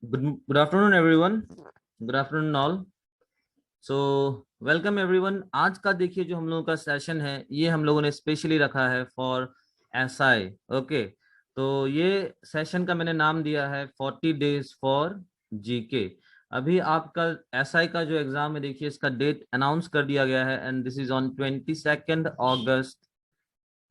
Good afternoon, everyone. Good afternoon, all. So welcome everyone. आज का देखिए जो हम लोगों का सेशन है ये हम लोगों ने स्पेशली रखा है फॉर एसआई। ओके, तो ये सेशन का मैंने नाम दिया है 40 days फॉर जीके। अभी आपका एसआई का जो एग्जाम है देखिए इसका डेट अनाउंस कर दिया गया है and this is on 22 August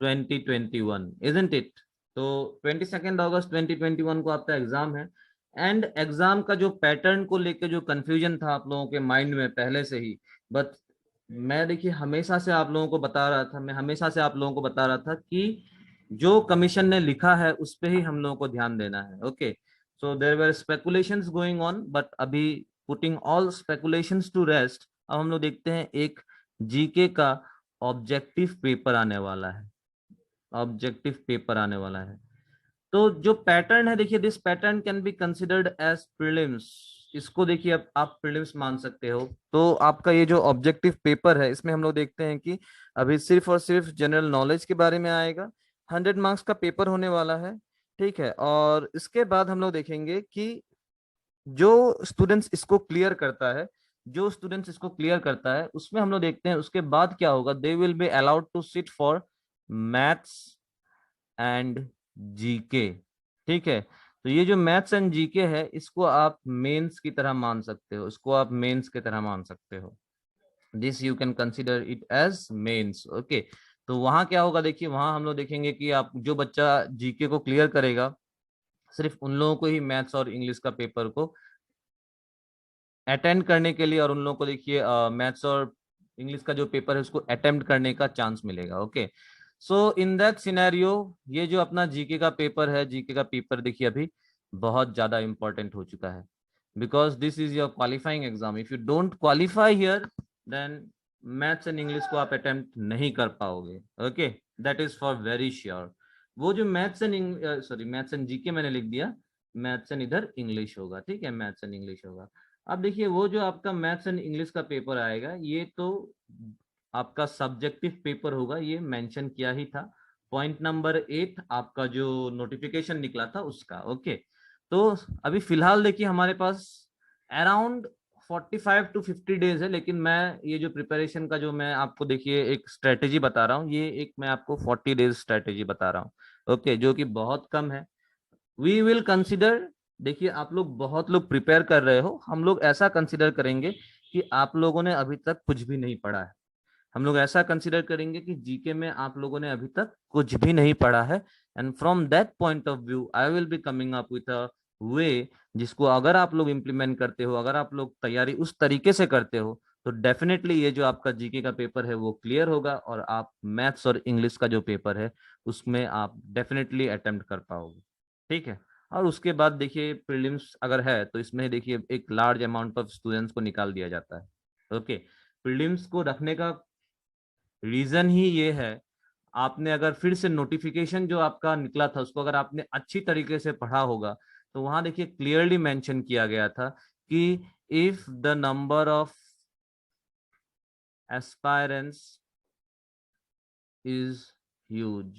2021, isn't it? तो 22 अगस्त 2021 को आपका एग्जाम है एंड एग्जाम का जो पैटर्न को लेके जो कंफ्यूजन था आप लोगों के माइंड में पहले से ही, बट मैं देखिए हमेशा से आप लोगों को बता रहा था, मैं हमेशा से आप लोगों को बता रहा था कि जो कमीशन ने लिखा है उस पे ही हम लोगों को ध्यान देना है। Okay, so there were speculations going on but अभी putting all speculations to rest, अब हम लोग देखते हैं एक जीके का ऑब्जेक्टिव पेपर आने वाला है। ऑब्जेक्टिव पेपर आने वाला है। तो जो पैटर्न है देखिए, this pattern can be considered as prelims. इसको देखिए अब आप प्रीलिम्स मान सकते हो। तो आपका ये जो ऑब्जेक्टिव पेपर है इसमें हम लोग देखते हैं कि अभी सिर्फ और सिर्फ जनरल नॉलेज के बारे में आएगा। 100 मार्क्स का पेपर होने वाला है, ठीक है। और इसके बाद हम लोग देखेंगे कि जो स्टूडेंट्स इसको क्लियर करता है, जो स्टूडेंट्स इसको क्लियर करता है उसमें हम लोग देखते हैं उसके बाद क्या होगा। They will be allowed to sit for maths and GK, ठीक है। तो ये जो मैथ्स एंड जीके है इसको आप मेंस की तरह मान सकते हो, इसको आप मेंस की तरह मान सकते हो। This you can consider it as mains. Okay, तो वहां क्या होगा देखिए, वहां हम लोग देखेंगे कि आप जो बच्चा जीके को क्लियर करेगा सिर्फ उन लोगों को ही मैथ्स और इंग्लिश का पेपर को अटेंड करने के लिए, और उन लोगों को देखिए मैथ्स और इंग्लिश का जो पेपर है उसको अटेम्प्ट करने का चांस मिलेगा। Okay, so in that scenario ये जो अपना जीके का पेपर है, जीके का पेपर देखिए अभी बहुत ज्यादा इंपॉर्टेंट हो चुका है because this is your qualifying exam. If you don't qualify here then maths and English को आप अटेम्प्ट नहीं कर पाओगे। Okay, that is for very sure. वो जो maths and sorry maths and GK मैंने लिख दिया, मैथ्स एंड इधर इंग्लिश होगा, ठीक है, मैथ्स एंड इंग्लिश होगा। अब देखिए वो जो आपका मैथ्स एंड इंग्लिश का पेपर आएगा ये तो आपका सब्जेक्टिव पेपर होगा, ये मेंशन किया ही था पॉइंट नंबर 8 आपका जो नोटिफिकेशन निकला था उसका। ओके, तो अभी फिलहाल देखिए हमारे पास अराउंड 45 to 50 डेज है, लेकिन मैं ये जो प्रिपरेशन का जो मैं आपको देखिए एक स्ट्रेटेजी बता रहा हूँ, ये एक मैं आपको 40 डेज स्ट्रेटेजी बता रहा हूँ। ओके, जो कि बहुत कम है। वी विल कंसिडर, देखिए आप लोग बहुत लोग प्रिपेयर कर रहे हो, हम लोग ऐसा कंसिडर करेंगे कि आप लोगों ने अभी तक कुछ भी नहीं पढ़ा है। हम लोग ऐसा कंसिडर करेंगे कि जीके में आप लोगों ने अभी तक कुछ भी नहीं पढ़ा है and from that point of view I will be coming up with a way जिसको अगर आप लोग इम्प्लीमेंट करते हो, अगर आप लोग तैयारी उस तरीके से करते हो तो डेफिनेटली ये जो आपका जीके का पेपर है वो क्लियर होगा और आप मैथ्स और इंग्लिश का जो पेपर है उसमें आप डेफिनेटली अटेम्प्ट कर पाओगे, ठीक है। और उसके बाद देखिए प्रीलिम्स अगर है तो इसमें देखिए एक लार्ज अमाउंट ऑफ स्टूडेंट्स को निकाल दिया जाता है। ओके, प्रीलिम्स को रखने का रीजन ही ये है, आपने अगर फिर से नोटिफिकेशन जो आपका निकला था उसको अगर आपने अच्छी तरीके से पढ़ा होगा तो वहां देखिए क्लियरली मेंशन किया गया था कि if the number of aspirants is huge,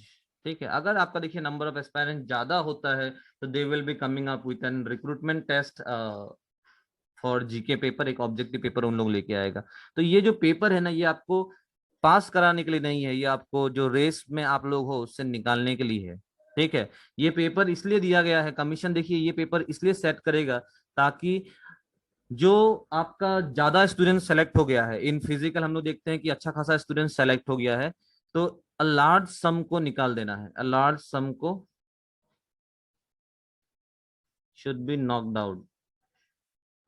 ठीक है, अगर आपका देखिए नंबर ऑफ एस्पायरेंट्स ज्यादा होता है तो they will be coming up with an recruitment test for GK paper, एक ऑब्जेक्टिव पेपर उन लोग लेके आएगा। तो ये जो पेपर है ना ये आपको पास कराने के लिए नहीं है, ये आपको जो रेस में आप लोग हो उससे निकालने के लिए है, ठीक है। ये पेपर इसलिए दिया गया है, कमीशन देखिए ये पेपर इसलिए सेट करेगा ताकि जो आपका ज्यादा स्टूडेंट सेलेक्ट हो गया है इन फिजिकल, हम लोग देखते हैं कि अच्छा खासा स्टूडेंट सेलेक्ट हो गया है, तो अ लार्ज सम को निकाल देना है, अ लार्ज सम को should be knocked out.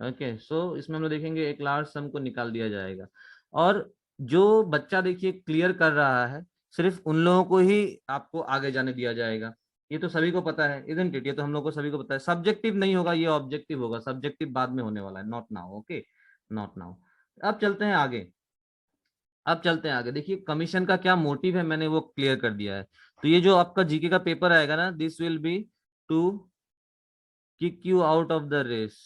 Okay, so इसमें हम लोग देखेंगे एक लार्ज सम को निकाल दिया जाएगा और जो बच्चा देखिए क्लियर कर रहा है सिर्फ उन लोगों को ही आपको आगे जाने दिया जाएगा। ये तो सभी को पता है, इजंट इट? ये तो हम लोग को सभी को पता है। सब्जेक्टिव नहीं होगा, ये ऑब्जेक्टिव होगा। सब्जेक्टिव बाद में होने वाला है, not now. Okay, not now. अब चलते हैं आगे, अब चलते हैं आगे। देखिए कमीशन का क्या मोटिव है मैंने वो क्लियर कर दिया है। तो ये जो आपका जीके का पेपर आएगा ना, this will be to kick you out of the race,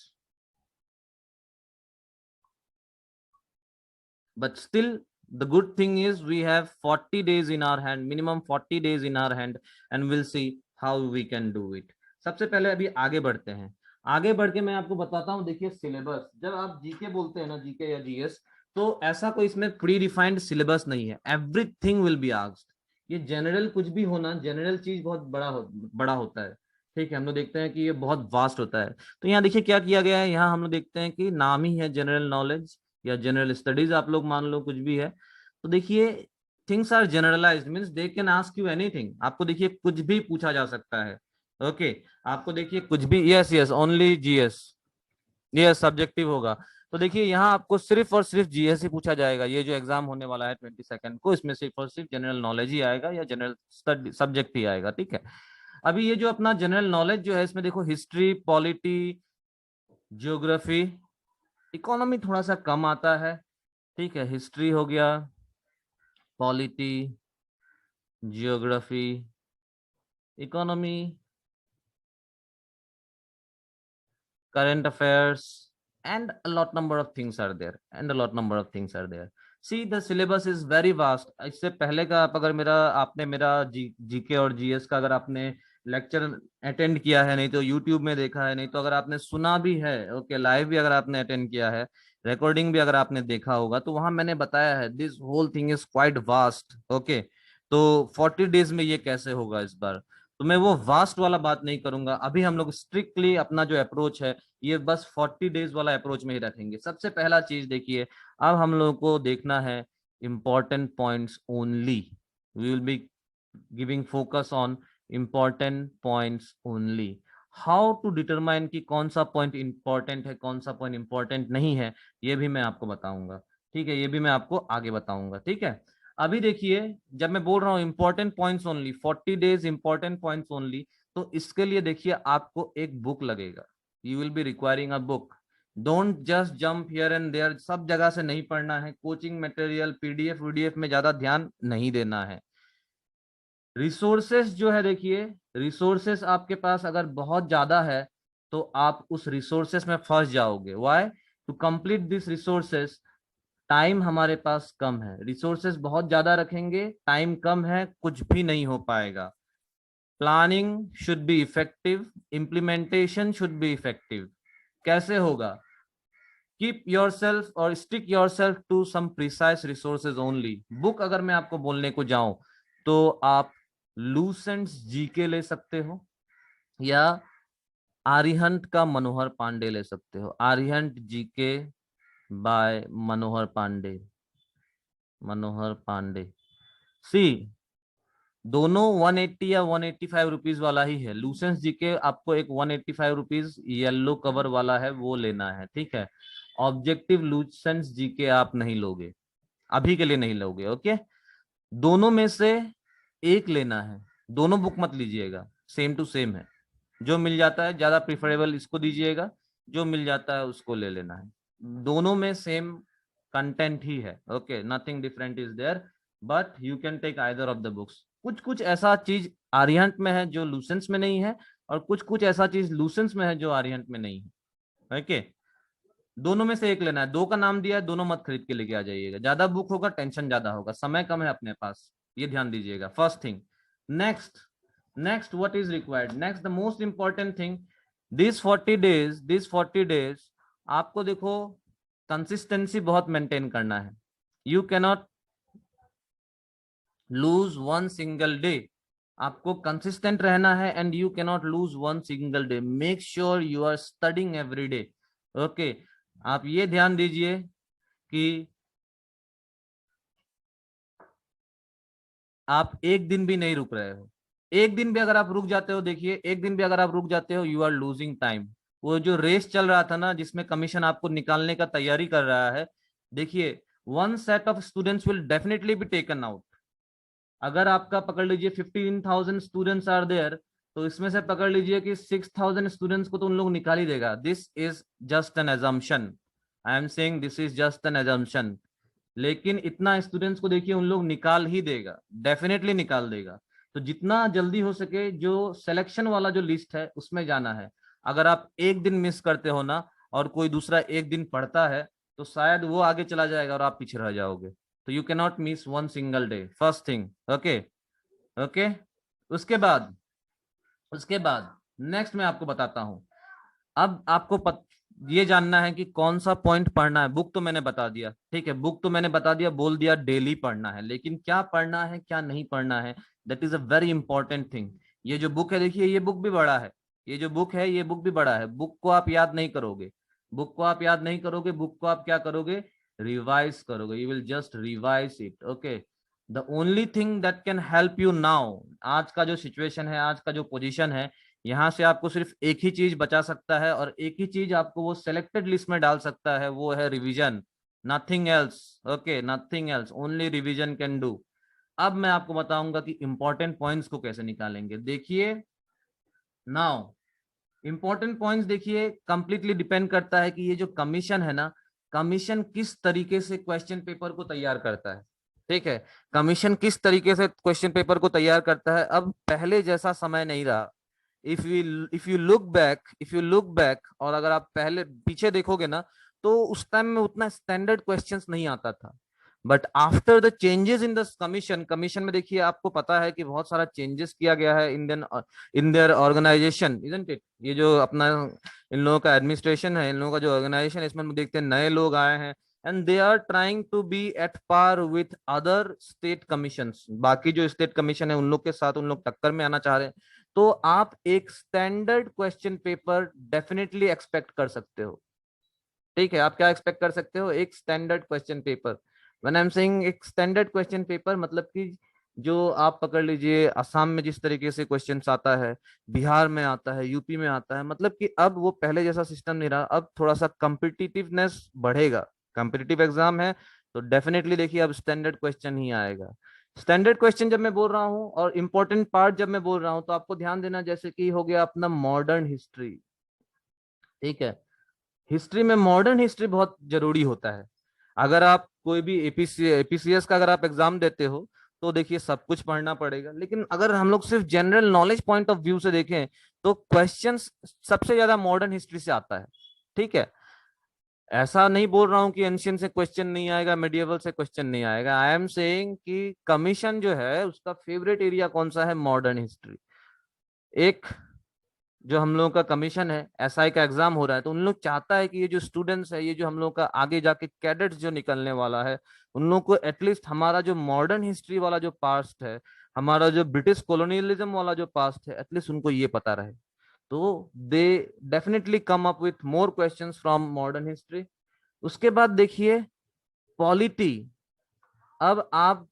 but still the good thing is we have 40 days in our hand, minimum 40 days in our hand, and we'll see how we can do it. सबसे पहले अभी आगे बढ़ते हैं। आगे बढ़ के मैं आपको बताता हूँ। देखिए सिलेबस, जब आप जीके बोलते हैं ना, जीके या जीएस, तो ऐसा कोई इसमें प्री डिफाइंड सिलेबस नहीं है। Everything will be asked. ये जनरल कुछ भी होना, जनरल चीज बहुत बड़ा होता है। ठीक है, हम लोग देखते हैं कि ये बहुत वास्ट होता है। तो यहाँ देखिए क्या किया गया है, यहाँ हम लोग देखते हैं कि नाम ही है जनरल नॉलेज या जनरल स्टडीज, आप लोग मान लो कुछ भी है। तो देखिए things are generalised, means they can ask you anything. आपको देखिए कुछ भी पूछा जा सकता है। ओके, आपको देखिए कुछ भी, yes yes only GS, yes subjective होगा। तो देखिए यहाँ आपको सिर्फ और सिर्फ जीएस ही पूछा जाएगा। ये जो एग्जाम होने वाला है 22 को, इसमें सिर्फ और सिर्फ जनरल नॉलेज ही आएगा या जनरल सब्जेक्ट ही आएगा। ठीक है, अभी ये जो अपना जनरल नॉलेज जो है, इसमें देखो हिस्ट्री, पॉलिटी, ज्योग्राफी, इकोनॉमी थोड़ा सा कम आता है। ठीक है, हिस्ट्री हो गया, polity, geography, economy, current affairs, and a lot number of things are there, and a lot number of things are there. See, the syllabus is very vast. इससे पहले का आप अगर मेरा, आपने मेरा जीके और जीएस का अगर आपने लेक्चर अटेंड किया है, नहीं तो यूट्यूब में देखा है, नहीं तो अगर आपने सुना भी है, ओके, लाइव भी अगर आपने अटेंड किया है, रिकॉर्डिंग भी अगर आपने देखा होगा, तो वहां मैंने बताया है this whole thing is quite vast. Okay, तो 40 डेज में ये कैसे होगा इस बार, तो मैं वो वास्ट वाला बात नहीं करूंगा। अभी हम लोग स्ट्रिक्टली अपना जो अप्रोच है, ये बस 40 डेज वाला अप्रोच में ही रखेंगे। सबसे पहला चीज देखिए, अब हम लोगों को देखना है important points only. We will be giving focus on important points only. How to determine कि कौन सा पॉइंट इंपॉर्टेंट है, कौन सा पॉइंट इंपॉर्टेंट नहीं है, ये भी मैं आपको बताऊंगा। ठीक है, ये भी मैं आपको आगे बताऊंगा। ठीक है, अभी देखिए, जब मैं बोल रहा हूँ important points only, 40 days important points only, तो इसके लिए देखिए आपको एक बुक लगेगा। You will be requiring a book. Don't just jump here and there, सब जगह से नहीं पढ़ना है। कोचिंग मटेरियल, पीडीएफ वीडीएफ में ज्यादा ध्यान नहीं देना है। रिसोर्सेस जो है, देखिए रिसोर्सेस आपके पास अगर बहुत ज्यादा है, तो आप उस रिसोर्सेस में फंस जाओगे। Why? To complete this resources, time हमारे पास कम है। रिसोर्सेस बहुत ज्यादा रखेंगे, टाइम कम है, कुछ भी नहीं हो पाएगा। Planning should be effective, implementation should be effective. कैसे होगा? कीप योर सेल्फ और stick yourself to some precise resources only. Book अगर मैं आपको बोलने को जाऊं, तो आप लूसेंट्स जीके ले सकते हो, या आर्यहंट का मनोहर पांडे ले सकते हो। आर्यहंट जीके बाय मनोहर पांडे, मनोहर पांडे। सी, दोनों 180 या 185 रुपीज वाला ही है। लूसेंस जीके आपको एक 185 रुपीज येलो कवर वाला है, वो लेना है। ठीक है, ऑब्जेक्टिव लूसेंस जीके आप नहीं लोगे, अभी के लिए नहीं लोगे। ओके, दोनों में से एक लेना है, दोनों बुक मत लीजिएगा, सेम टू सेम है। जो मिल जाता है ज्यादा प्रिफरेबल इसको दीजिएगा, जो मिल जाता है उसको ले लेना है। दोनों में सेम कंटेंट ही है। Okay, nothing different is there, but you can take either of the books. कुछ कुछ ऐसा चीज आर्यहंट में है जो लूसेंस में नहीं है, और कुछ कुछ ऐसा चीज लूसेंस में है जो आर्यहंट में नहीं है। ओके, दोनों में से एक लेना है। दो का नाम दिया है, दोनों मत खरीद के लेके आ जाइएगा। ज्यादा बुक होगा टेंशन ज्यादा होगा, समय कम है अपने पास, ये ध्यान दीजिएगा। First thing. Next, next what is required, next the most important thing, this 40 days आपको देखो कंसिस्टेंसी बहुत मेंटेन करना है। You cannot lose one single day. आपको कंसिस्टेंट रहना है, and you cannot lose one single day. Make sure you are studying every day. Okay, आप ये ध्यान दीजिए कि आप एक दिन भी नहीं रुक रहे हो। एक दिन भी अगर आप रुक जाते हो, देखिए एक दिन भी अगर आप रुक जाते हो, यू आर लूजिंग टाइम। वो जो रेस चल रहा था ना, जिसमें कमीशन आपको निकालने का तैयारी कर रहा है, देखिए one set of students will definitely be taken out. अगर आपका पकड़ लीजिए 15,000 स्टूडेंट्स आर देयर, तो इसमें से पकड़ लीजिए कि 6,000 स्टूडेंट्स को तो उन लोग निकाल ही देगा। This is just an assumption, I am saying this is just an assumption. लेकिन इतना स्टूडेंट्स को देखिए उन लोग निकाल ही देगा, डेफिनेटली निकाल देगा। तो जितना जल्दी हो सके जो सिलेक्शन वाला जो लिस्ट है उसमें जाना है। अगर आप एक दिन मिस करते हो ना, और कोई दूसरा एक दिन पढ़ता है, तो शायद वो आगे चला जाएगा और आप पीछे रह जाओगे। तो you can not miss one single day, first thing. Okay, okay, उसके बाद, उसके बाद नेक्स्ट मैं आपको बताता हूं। अब आपको ये जानना है कि कौन सा पॉइंट पढ़ना है। बुक तो मैंने बता दिया, ठीक है, बुक तो मैंने बता दिया, बोल दिया डेली पढ़ना है, लेकिन क्या पढ़ना है क्या नहीं पढ़ना है, that is a very important thing. ये जो बुक है देखिए, ये बुक भी बड़ा है, ये जो बुक है ये बुक भी बड़ा है। बुक को आप याद नहीं करोगे, बुक को आप याद नहीं करोगे, बुक को आप क्या करोगे, रिवाइज करोगे, you will just revise it. Okay, the only thing that can help you now, आज का जो सिचुएशन है, आज का जो पोजीशन है, यहाँ से आपको सिर्फ एक ही चीज बचा सकता है, और एक ही चीज आपको वो सिलेक्टेड लिस्ट में डाल सकता है, वो है revision, nothing else. Okay, nothing else, only revision can do. अब मैं आपको बताऊंगा कि इंपॉर्टेंट पॉइंट्स को कैसे निकालेंगे। देखिए नाउ, इंपॉर्टेंट पॉइंट्स देखिए कंप्लीटली डिपेंड करता है कि ये जो कमीशन है ना, कमीशन किस तरीके से क्वेश्चन पेपर को तैयार करता है। ठीक है, कमीशन किस तरीके से क्वेश्चन पेपर को तैयार करता है। अब पहले जैसा समय नहीं रहा। इफ यू लुक बैक और अगर आप पहले पीछे देखोगे ना, तो उस टाइम में उतना स्टैंडर्ड क्वेश्चंस नहीं आता था। But after the changes in the commission, commission में देखिए आपको पता है कि बहुत सारा चेंजेस किया गया है in their organization, isn't it. ये जो अपना इन लोगों का एडमिनिस्ट्रेशन है, इन लोगों का जो ऑर्गेनाइजेशन है, इसमें हम देखते हैं नए लोग आए हैं, and they are trying to be at par with other state commissions. बाकी जो स्टेट कमीशन है उन लोग के साथ उन लोग टक्कर में आना चाह रहे हैं। तो आप एक standard question paper definitely expect कर सकते हो। ठीक है, आप क्या एक्सपेक्ट कर सकते हो, एक standard question paper. When I am saying एक स्टैंडर्ड क्वेश्चन पेपर, मतलब कि जो आप पकड़ लीजिए असम में जिस तरीके से क्वेश्चंस आता है, बिहार में आता है, यूपी में आता है, मतलब कि अब वो पहले जैसा सिस्टम नहीं रहा, अब थोड़ा सा कम्पिटिटिवनेस बढ़ेगा। कम्पिटिटिव एग्जाम है तो डेफिनेटली देखिए अब स्टैंडर्ड क्वेश्चन ही आएगा। स्टैंडर्ड क्वेश्चन जब मैं बोल रहा हूँ और इंपॉर्टेंट पार्ट जब मैं बोल रहा हूँ, तो आपको ध्यान देना, जैसे कि हो गया अपना मॉडर्न हिस्ट्री। ठीक है, हिस्ट्री में मॉडर्न हिस्ट्री बहुत जरूरी होता है। अगर आप कोई भी एपीसीएस का अगर आप एग्जाम देते हो, तो देखिए सब कुछ पढ़ना पड़ेगा, लेकिन अगर हम लोग सिर्फ general knowledge point of view से देखें, तो क्वेश्चंस सबसे ज्यादा मॉडर्न हिस्ट्री से आता है। ठीक है, ऐसा नहीं बोल रहा हूं कि एंशियंट से क्वेश्चन नहीं आएगा, मेडिएवल से क्वेश्चन नहीं आएगा। आई एम सेइंग कि कमीशन जो है उसका फेवरेट एरिया कौन सा है, मॉडर्न हिस्ट्री। एक जो हम लोगों का कमीशन है, एसआई का एग्जाम हो रहा है, तो उन लोग चाहता है कि ये जो स्टूडेंट्स है, ये जो हम लोग का आगे जाके कैडेट्स जो निकलने वाला है, उन लोग को एटलीस्ट हमारा जो मॉडर्न हिस्ट्री वाला जो पास्ट है, हमारा जो ब्रिटिश कॉलोनियलिज्म वाला जो पास्ट है, एटलीस्ट उनको ये पता रहे। तो they definitely come up with more questions from modern history. उसके बाद देखिए पॉलिटी। अब आप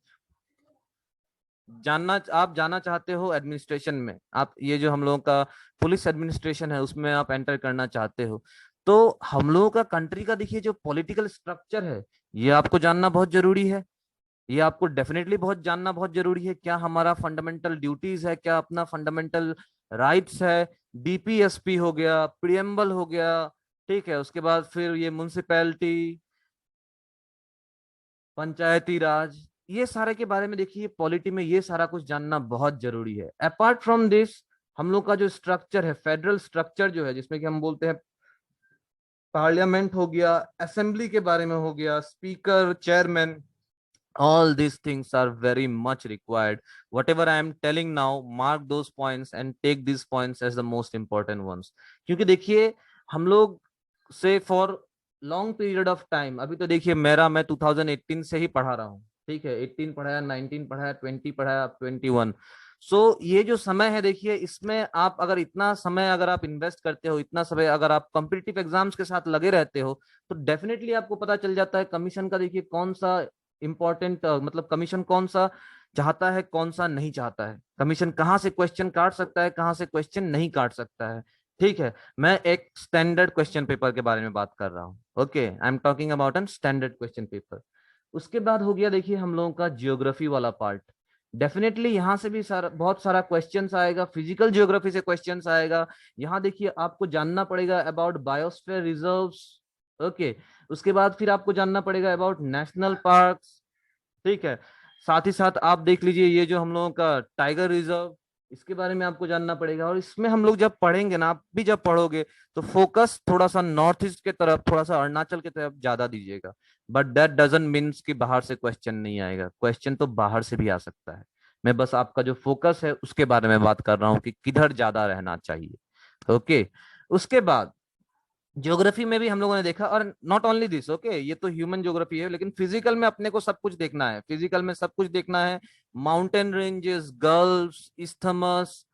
जाना चाहते हो एडमिनिस्ट्रेशन में, आप ये जो हम लोगों का पुलिस एडमिनिस्ट्रेशन है उसमें आप एंटर करना चाहते हो, तो हम लोगों का कंट्री का देखिए जो पॉलिटिकल स्ट्रक्चर है, ये आपको जानना बहुत जरूरी है। ये आपको डेफिनेटली बहुत जानना बहुत जरूरी है। क्या हमारा फंडामेंटल ड्यूटीज है, क्या अपना फंडामेंटल राइट्स है, डीपीएसपी हो गया, प्रियम्बल हो गया। ठीक है, उसके बाद फिर ये म्युनिसिपैलिटी, पंचायती राज, ये सारे के बारे में देखिए पॉलिटी में ये सारा कुछ जानना बहुत जरूरी है। अपार्ट फ्रॉम दिस, हम लोग का जो स्ट्रक्चर है, फेडरल स्ट्रक्चर जो है, जिसमें कि हम बोलते हैं पार्लियामेंट हो गया, असेंबली के बारे में हो गया, speaker, chairman, all these things are very much required. Whatever I am telling now, mark those points and take these points as the most important ones. क्योंकि देखिए हम लोग से for long period of time, अभी तो देखिए मैं 2018 से ही पढ़ा रहा हूँ। ठीक है, 18 पढ़ाया, 19 पढ़ाया, 20 पढ़ाया, 21। सो ये जो समय है देखिए, इसमें आप अगर इतना समय अगर आप इन्वेस्ट करते हो, इतना समय अगर आप कॉम्पिटिटिव एग्जाम्स के साथ लगे रहते हो, तो डेफिनेटली आपको पता चल जाता है कमीशन का देखिए कौन सा इंपॉर्टेंट, मतलब कमीशन कौन सा चाहता है, कौन सा नहीं चाहता है, कमीशन कहाँ से क्वेश्चन काट सकता है, कहाँ से क्वेश्चन नहीं काट सकता है। ठीक है, मैं एक स्टैंडर्ड क्वेश्चन पेपर के बारे में बात कर रहा हूँ। Okay, I am talking about an standard question paper. उसके बाद हो गया देखिए हम लोगों का जियोग्राफी वाला पार्ट। डेफिनेटली यहाँ से भी बहुत सारा क्वेश्चंस आएगा, फिजिकल जियोग्राफी से क्वेश्चंस आएगा। यहाँ देखिए आपको जानना पड़ेगा अबाउट बायोस्फीयर रिजर्व्स। ओके, उसके बाद फिर आपको जानना पड़ेगा अबाउट नेशनल पार्क्स। ठीक है, साथ ही साथ आप देख लीजिए ये जो हम लोगों का टाइगर रिजर्व, इसके बारे में आपको जानना पड़ेगा। और इसमें हम लोग जब पढ़ेंगे ना, आप भी जब पढ़ोगे, तो फोकस थोड़ा सा नॉर्थ ईस्ट के तरफ, थोड़ा सा अरुणाचल की तरफ ज्यादा दीजिएगा। बट दैट डजंट मीन्स कि बाहर से क्वेश्चन नहीं आएगा, क्वेश्चन तो बाहर से भी आ सकता है। मैं बस आपका जो फोकस है उसके बारे में बात कर रहा हूँ कि किधर ज्यादा रहना चाहिए। ओके, उसके बाद ज्योग्राफी में भी हम लोगों ने देखा, और नॉट ओनली दिस, ओके, ये तो ह्यूमन ज्योग्राफी है, लेकिन फिजिकल में अपने को सब कुछ देखना है, फिजिकल में सब कुछ देखना है। माउंटेन रेंजेस, गल्फ्स, इस्थमस,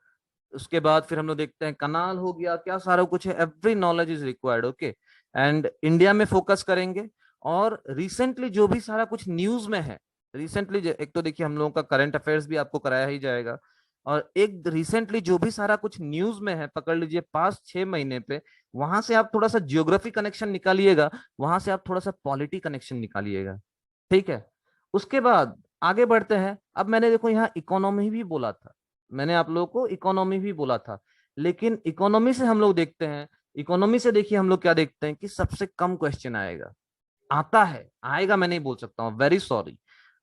उसके बाद फिर हम लोग देखते हैं कनाल हो गया, क्या सारा कुछ है, every knowledge is required, okay. And India में फोकस करेंगे। और रिसेंटली जो भी सारा कुछ न्यूज में है, रिसेंटली एक तो देखिए हम लोगों का करंट अफेयर्स भी आपको कराया ही जाएगा, और एक रिसेंटली जो भी सारा कुछ न्यूज में है, पकड़ लीजिए पास्ट 6 महीने पे, वहां से आप थोड़ा सा जियोग्राफी कनेक्शन निकालिएगा, वहां से आप थोड़ा सा पॉलिटी कनेक्शन निकालिएगा, ठीक है। उसके बाद आगे बढ़ते हैं। अब मैंने देखो यहाँ इकोनॉमी भी बोला था, मैंने आप लोगों को इकोनॉमी भी बोला था, लेकिन इकोनॉमी से हम लोग देखते हैं, इकोनॉमी से देखिए हम लोग क्या देखते हैं कि सबसे कम क्वेश्चन आएगा, आता है, आएगा मैं नहीं बोल सकता हूँ, वेरी सॉरी,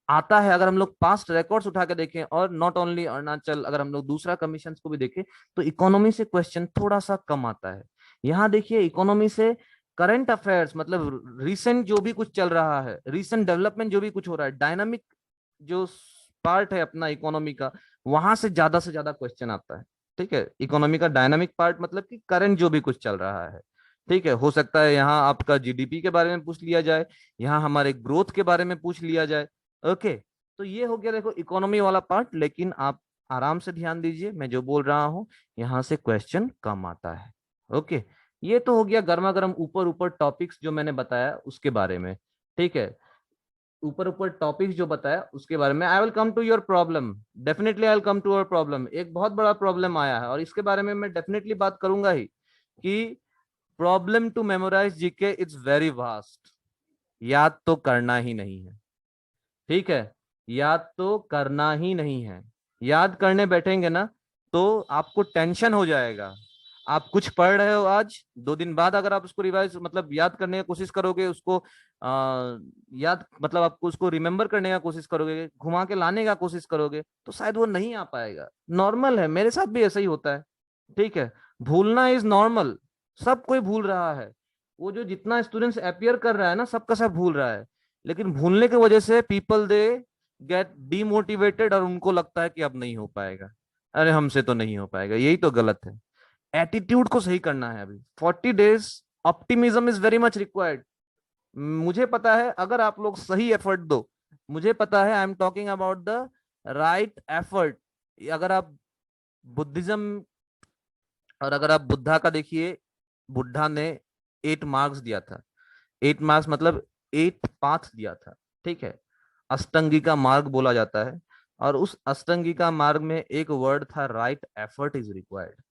आता है। अगर हम लोग पास्ट रिकॉर्ड्स उठा के देखें, और नॉट ओनली अरुणाचल, अगर हम लोग दूसरा कमीशन को भी देखें, तो इकोनॉमी से क्वेश्चन थोड़ा सा कम आता है। यहाँ देखिए इकोनॉमी से करंट अफेयर्स, मतलब रिसेंट जो भी कुछ चल रहा है, रिसेंट डेवलपमेंट जो भी कुछ हो रहा है, डायनामिक जो पार्ट है अपना इकोनॉमी का, वहां से ज्यादा क्वेश्चन आता है, ठीक है। इकोनॉमी का डायनामिक पार्ट मतलब कि करंट जो भी कुछ चल रहा है, ठीक है। हो सकता है यहाँ आपका जीडीपी के बारे में पूछ लिया जाए, यहाँ हमारे ग्रोथ के बारे में पूछ लिया जाए, ओके। तो ये हो गया देखो इकोनॉमी वाला पार्ट, लेकिन आप आराम से ध्यान दीजिए, मैं जो बोल रहा हूँ, यहाँ से क्वेश्चन कम आता है, ओके। ये तो हो गया गर्मा गर्म ऊपर ऊपर टॉपिक्स जो मैंने बताया उसके बारे में, ठीक है। ऊपर ऊपर टॉपिक्स जो बताया उसके बारे में, I will come to your problem, definitely I will come to your problem. एक बहुत बड़ा प्रॉब्लम आया है, और इसके बारे में मैं डेफिनेटली बात करूंगा ही, कि problem to memorize GK it's very vast, याद तो करना ही नहीं है, ठीक है। याद तो करना ही नहीं है, याद करने बैठेंगे ना तो आपको टेंशन हो जाएगा। आप कुछ पढ़ रहे हो आज, 2 दिन बाद अगर आप उसको रिवाइज मतलब याद करने की कोशिश करोगे उसको, याद मतलब आपको उसको रिमेम्बर करने का कोशिश करोगे, घुमा के लाने का कोशिश करोगे, तो शायद वो नहीं आ पाएगा। नॉर्मल है, मेरे साथ भी ऐसा ही होता है, ठीक है। भूलना इज नॉर्मल, सब कोई भूल रहा है, वो जो जितना स्टूडेंट्स अपियर कर रहा है ना, सबका सब भूल रहा है, लेकिन भूलने की वजह से पीपल दे गेट डीमोटिवेटेड, और उनको लगता है कि अब नहीं हो पाएगा, अरे हमसे तो नहीं हो पाएगा, यही तो गलत है। एटीट्यूड को सही करना है, अभी 40 days, optimism is very much required. मुझे पता है अगर आप लोग सही एफर्ट दो, मुझे पता है, I am talking about the right effort. अगर आप बुद्धिज्म, और अगर आप बुद्धा का देखिए, बुद्धा ने 8 मार्क्स दिया था, 8 मार्क्स मतलब 8 पाथ दिया था, ठीक है। अष्टंगी का मार्ग बोला जाता है, और उस अष्टंगी का मार्ग में एक वर्ड था, राइट एफर्ट इज रिक्वायर्ड।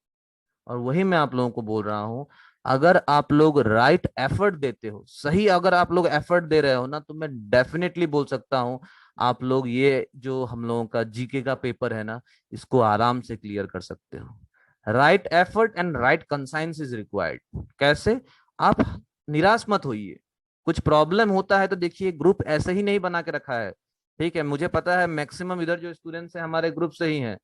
और वही मैं आप लोगों को बोल रहा हूं, अगर आप लोग राइट एफर्ट देते हो, सही अगर आप लोग एफर्ट दे रहे हो ना, तो मैं डेफिनेटली बोल सकता हूं आप लोग ये जो हम लोगों का जीके का पेपर है ना, इसको आराम से क्लियर कर सकते हो। Right effort and right conscience is required. कैसे? आप निराश मत होइए, कुछ प्रॉब्लम होता है तो देखिए ग्रुप ऐसे ही नहीं बना के रखा है, ठीक है। मुझे पता है मैक्सिमम इधर जो स्टूडेंट्स हैं हमारे ग्रुप से ही हैं,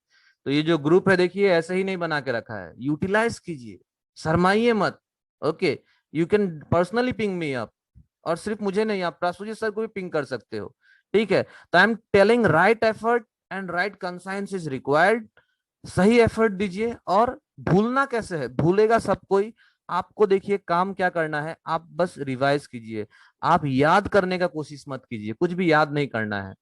तो ये जो ग्रुप है देखिए ऐसे ही नहीं बना के रखा है, यूटिलाइज कीजिए, शर्माइए मत, okay. You can personally ping me up, और सिर्फ मुझे नहीं, आप प्रासुजी सर को भी पिंग कर सकते हो, ठीक है। तो I am telling right effort and right conscience is required. सही एफर्ट दीजिए। और भूलना कैसे है, भूलेगा सब कोई। आपको देखिए काम क्या करना है, आप बस रिवाइज कीजिए, आप याद करने का कोशिश मत कीजिए, कुछ भी याद नहीं करना है।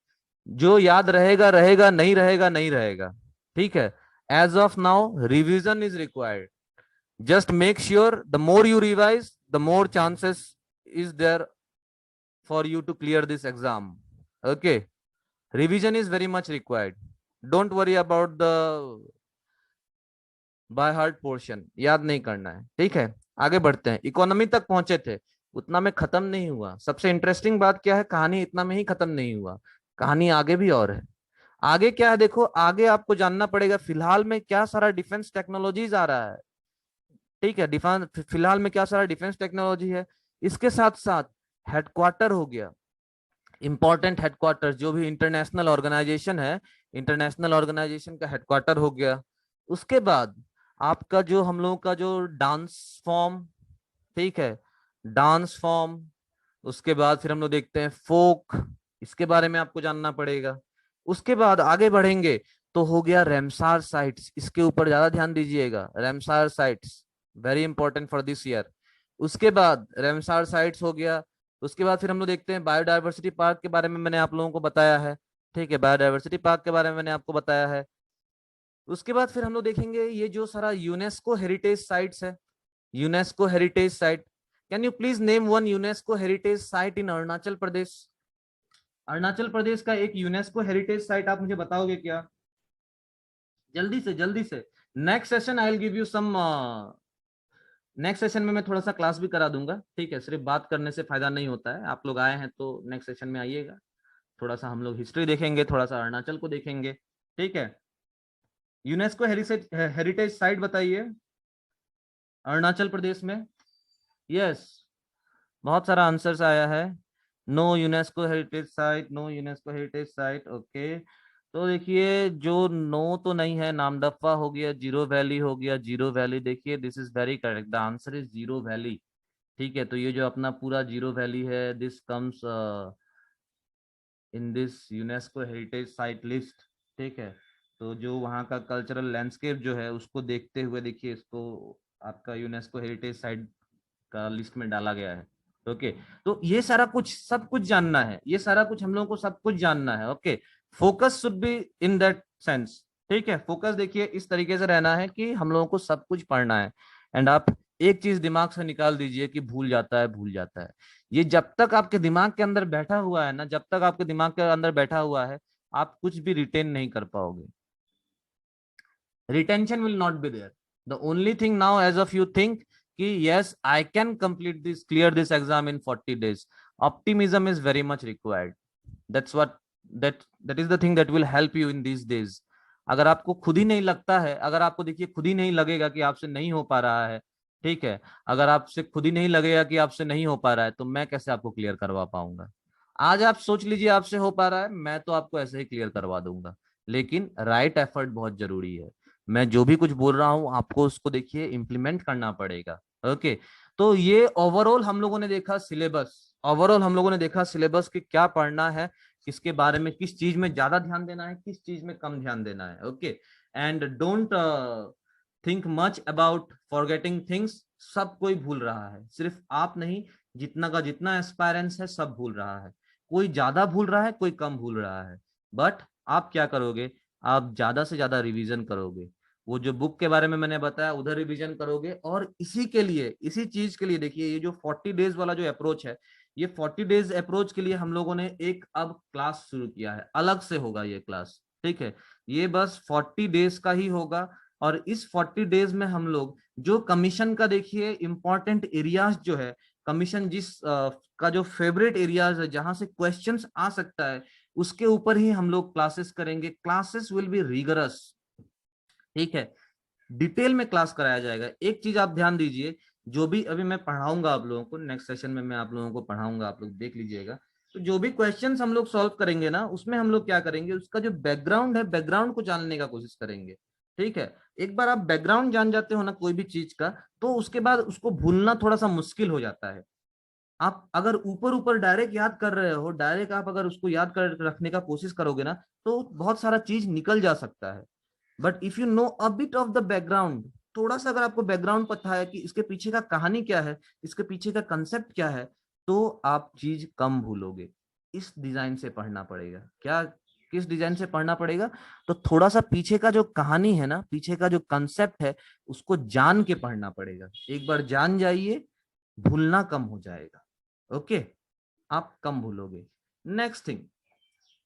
जो याद रहेगा रहेगा, नहीं रहेगा नहीं रहेगा, ठीक है। As of now revision is required. Just make sure the more you revise, the more chances is there for you to clear this exam, okay. Revision is very much required. Don't worry about the by heart portion, याद नहीं करना है, ठीक है। आगे बढ़ते हैं, economy तक पहुंचे थे, उतना में खत्म नहीं हुआ। सबसे इंटरेस्टिंग बात क्या है, कहानी इतना में ही खत्म नहीं हुआ, कहानी आगे भी और है। आगे क्या है देखो, आगे आपको जानना पड़ेगा फिलहाल में क्या सारा डिफेंस टेक्नोलॉजीज आ रहा है, ठीक है। डिफेंस फिलहाल में क्या सारा डिफेंस टेक्नोलॉजी है, इसके साथ साथ हेडक्वार्टर हो गया, इंपॉर्टेंट हेडक्वार्टर, जो भी इंटरनेशनल ऑर्गेनाइजेशन है, इंटरनेशनल ऑर्गेनाइजेशन का हेडक्वार्टर हो गया। उसके बाद आपका जो हम लोगों का जो डांस फॉर्म, ठीक है, डांस फॉर्म। उसके बाद फिर हम लोग देखते हैं फोक, इसके बारे में आपको जानना पड़ेगा। उसके बाद आगे बढ़ेंगे तो हो गया रेमसार साइट्स, इसके ऊपर ज्यादा ध्यान दीजिएगा, Ramsar sites very important for this year. उसके बाद रेमसार साइट्स हो गया। उसके बाद फिर हम लोग देखते हैं बायोडायवर्सिटी पार्क के बारे में मैंने आप लोगों को बताया है। ठीक है, बायोडायवर्सिटी पार्क के बारे में मैंने आपको बताया है। उसके बाद फिर हम लोग देखेंगे ये जो सारा यूनेस्को हेरिटेज साइट्स है, UNESCO heritage site. Can you please name one UNESCO heritage site in Arunachal Pradesh? Arunachal Pradesh का एक यूनेस्को हेरिटेज साइट आप मुझे बताओगे क्या? जल्दी से जल्दी से। Next session I will give you some, next session में मैं थोड़ा सा क्लास भी करा दूंगा। ठीक है, सिर्फ बात करने से फायदा नहीं होता है। आप लोग आए हैं तो नेक्स्ट सेशन में आइएगा, थोड़ा सा हम लोग हिस्ट्री देखेंगे, थोड़ा सा अरुणाचल को देखेंगे। ठीक है, यूनेस्को हेरिटेज हेरिटेज साइट बताइए अरुणाचल प्रदेश में। यस, बहुत सारा आंसर्स आया है। No UNESCO heritage site, no UNESCO heritage site. Okay, तो देखिए जो नो तो नहीं है, नामदफा हो गया, जीरो वैली हो गया, जीरो वैली। देखिए this is very correct, the answer is zero valley. ठीक है, तो ये जो अपना पूरा जीरो वैली है, this comes in this UNESCO heritage site list. ठीक है, तो जो वहाँ का कल्चरल लैंडस्केप जो है उसको देखते हुए देखिए इसको आपका यूनेस्को हेरिटेज साइट का लिस्ट में डाला गया है। ओके, तो ये सारा कुछ सब कुछ जानना है, ये सारा कुछ हम लोगों को सब कुछ जानना है। Okay, focus should be in that sense. ठीक है, फोकस देखिए इस तरीके से रहना है कि हम लोगों को सब कुछ पढ़ना है। एंड आप एक चीज दिमाग से निकाल दीजिए कि भूल जाता है, भूल जाता है। ये जब तक आपके दिमाग के अंदर बैठा हुआ है ना, जब तक आपके दिमाग के अंदर बैठा हुआ है, आप कुछ भी रिटेन नहीं कर पाओगे। Retention will not be there. The only thing now as of you think कि yes I can complete this, clear this exam in 40 days। Optimism is very much required. That's what, that is the thing that will help you in these days. अगर आपको खुद ही नहीं लगता है, अगर आपको देखिए खुद ही नहीं लगेगा कि आपसे नहीं हो पा रहा है, ठीक है, अगर आपसे खुद ही नहीं लगेगा कि आपसे नहीं हो पा रहा है, तो मैं कैसे आपको क्लियर करवा पाऊंगा? आज आप सोच लीजिए आपसे हो पा रहा है, मैं तो आपको ऐसे ही क्लियर करवा दूंगा। लेकिन राइट एफर्ट बहुत जरूरी है। मैं जो भी कुछ बोल रहा हूं आपको उसको देखिए इम्प्लीमेंट करना पड़ेगा। ओके, तो ये ओवरऑल हम लोगों ने देखा सिलेबस, ओवरऑल हम लोगों ने देखा सिलेबस कि क्या पढ़ना है, किसके बारे में, किस चीज में ज्यादा ध्यान देना है, किस चीज में कम ध्यान देना है। Okay, and don't think much about forgetting things. सब कोई भूल रहा है, सिर्फ आप नहीं, जितना का जितना एस्पायरेंस है सब भूल रहा है। कोई ज्यादा भूल रहा है, कोई कम भूल रहा है। बट आप क्या करोगे? आप ज्यादा से ज्यादा रिवीजन करोगे। वो जो बुक के बारे में मैंने बताया उधर रिवीजन करोगे। और इसी के लिए, इसी चीज के लिए देखिए ये जो 40 डेज वाला जो अप्रोच है, ये 40 डेज अप्रोच के लिए हम लोगों ने एक अब क्लास शुरू किया है, अलग से होगा ये क्लास। ठीक है, ये बस 40 डेज का ही होगा। और इस 40 डेज में हम लोग जो कमीशन का देखिए इंपॉर्टेंट एरियाज जो है, कमीशन जिस का जो फेवरेट एरियाज है जहां से क्वेश्चंस आ सकता है, उसके ऊपर ही हम लोग क्लासेस करेंगे। Classes will be rigorous. ठीक है, डिटेल में क्लास कराया जाएगा। एक चीज आप ध्यान दीजिए, जो भी अभी मैं पढ़ाऊंगा आप लोगों को, नेक्स्ट सेशन में मैं आप लोगों को पढ़ाऊंगा, आप लोग देख लीजिएगा। तो जो भी क्वेश्चंस हम लोग सॉल्व करेंगे ना, उसमें हम लोग क्या करेंगे, उसका जो बैकग्राउंड है, बैकग्राउंड को जानने का कोशिश करेंगे। ठीक है, एक बार आप बैकग्राउंड जान जाते हो ना कोई भी चीज का, तो उसके बाद उसको भूलना थोड़ा सा मुश्किल हो जाता है। आप अगर ऊपर ऊपर डायरेक्ट याद कर रहे हो, डायरेक्ट आप अगर उसको याद कर रखने का कोशिश करोगे ना, तो बहुत सारा चीज निकल जा सकता है। But if you know a bit of the background, थोड़ा सा अगर आपको बैकग्राउंड पता है कि इसके पीछे का कहानी क्या है, इसके पीछे का कंसेप्ट क्या है, तो आप चीज कम भूलोगे। इस डिजाइन से पढ़ना पड़ेगा। क्या, किस डिजाइन से पढ़ना पड़ेगा? तो थोड़ा सा पीछे का जो कहानी है ना, पीछे का जो कंसेप्ट है, उसको जान के पढ़ना पड़ेगा। एक बार जान जाइए, भूलना कम हो जाएगा। ओके, आप कम भूलोगे। नेक्स्ट थिंग,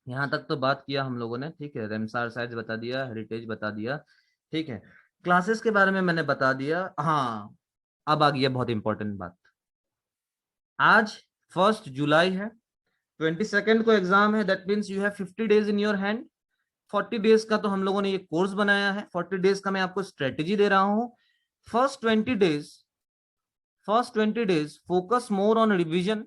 यहाँ तक तो बात किया हम लोगों ने। ठीक है, रेमसार साइट्स बता दिया, हेरिटेज बता दिया। ठीक है, क्लासेस के बारे में मैंने बता दिया। हाँ, अब आ गया बहुत इंपॉर्टेंट बात। आज 1 जुलाई है, 22 को एग्जाम है। That means you have 50 days in your hand. 40 days का तो हम लोगों ने ये कोर्स बनाया है, 40 डेज का मैं आपको स्ट्रेटेजी दे रहा हूँ। First 20 days, first 20 days focus more on revision.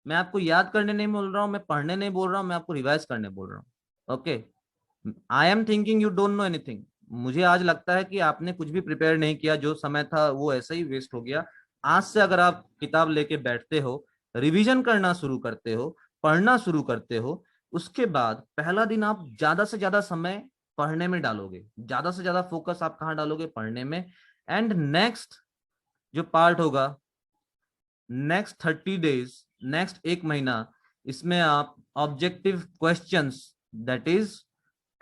मैं आपको याद करने नहीं बोल रहा हूँ, मैं पढ़ने नहीं बोल रहा हूँ, मैं आपको रिवाइज करने बोल रहा हूँ। Okay, I am thinking you don't know anything. मुझे आज लगता है कि आपने कुछ भी प्रिपेयर नहीं किया, जो समय था वो ऐसा ही वेस्ट हो गया। आज से अगर आप किताब लेके बैठते हो, रिवीजन करना शुरू करते हो, पढ़ना शुरू करते हो, उसके बाद पहला दिन आप ज्यादा से ज्यादा समय पढ़ने में डालोगे, ज्यादा से ज्यादा फोकस आप कहाँ डालोगे? पढ़ने में। एंड नेक्स्ट जो पार्ट होगा नेक्स्ट 30 डेज, नेक्स्ट 1 महीना, इसमें आप objective questions, that is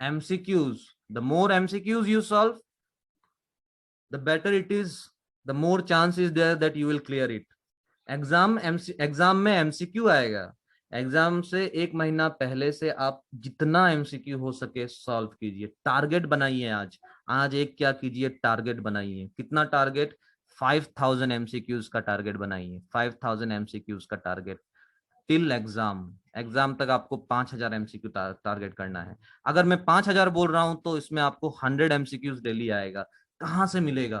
MCQs, the more MCQs you solve, the better it is, the more chance is there that you will clear it. Exam में MCQ आएगा, exam से 1 महीना पहले से आप जितना MCQ हो सके सॉल्व कीजिए, टारगेट बनाइए। आज आज एक क्या कीजिए, टारगेट बनाइए। कितना टारगेट? 5000 MCQs का टारगेट बनाइए, 5000 MCQs का टारगेट टिल एग्जाम। एग्जाम तक आपको 5000 MCQ टारगेट करना है। अगर मैं 5000 बोल रहा हूं तो इसमें आपको 100 MCQs डेली आएगा। कहाँ से मिलेगा,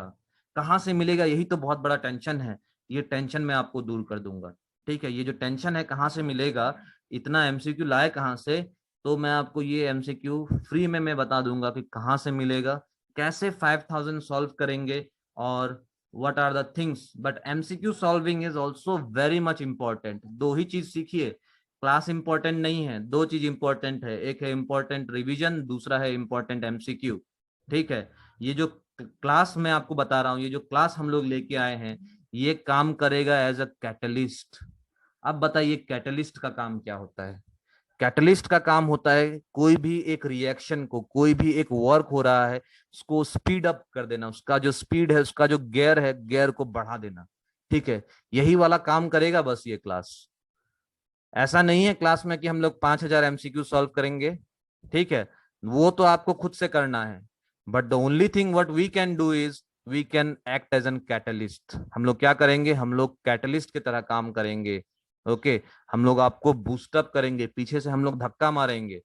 कहाँ से मिलेगा, यही तो बहुत बड़ा टेंशन है। ये टेंशन मैं आपको दूर कर दूंगा। ठीक है, ये जो टेंशन है कहाँ से मिलेगा, इतना MCQ लाए कहाँ से, तो मैं आपको ये MCQ फ्री में मैं बता दूंगा कि कहाँ से मिलेगा, कैसे 5000 सॉल्व करेंगे, और what are the things, but MCQ solving is also very much important। दो ही चीज सीखिए, क्लास इंपॉर्टेंट नहीं है, दो चीज इंपॉर्टेंट है, एक है इंपॉर्टेंट रिवीजन, दूसरा है इंपॉर्टेंट MCQ। ठीक है, ये जो क्लास मैं आपको बता रहा हूँ, ये जो क्लास हम लोग लेके आए हैं, ये काम करेगा एज अ कैटलिस्ट। अब बताइए कैटलिस्ट का काम क्या होता है? कैटलिस्ट का काम होता है कोई भी एक रिएक्शन को, कोई भी एक वर्क हो रहा है उसको स्पीड अप कर देना, उसका जो स्पीड है, उसका जो गियर है, गियर को बढ़ा देना। ठीक है, यही वाला काम करेगा बस ये क्लास। ऐसा नहीं है क्लास में कि हम लोग 5000 MCQ सॉल्व करेंगे। ठीक है, वो तो आपको खुद से करना है, but the only thing what we can do is we can act as an catalyst. हम लोग क्या करेंगे, हम लोग कैटलिस्ट की तरह काम करेंगे। ओके, हम लोग आपको बूस्टअप करेंगे, पीछे से हम लोग धक्का मारेंगे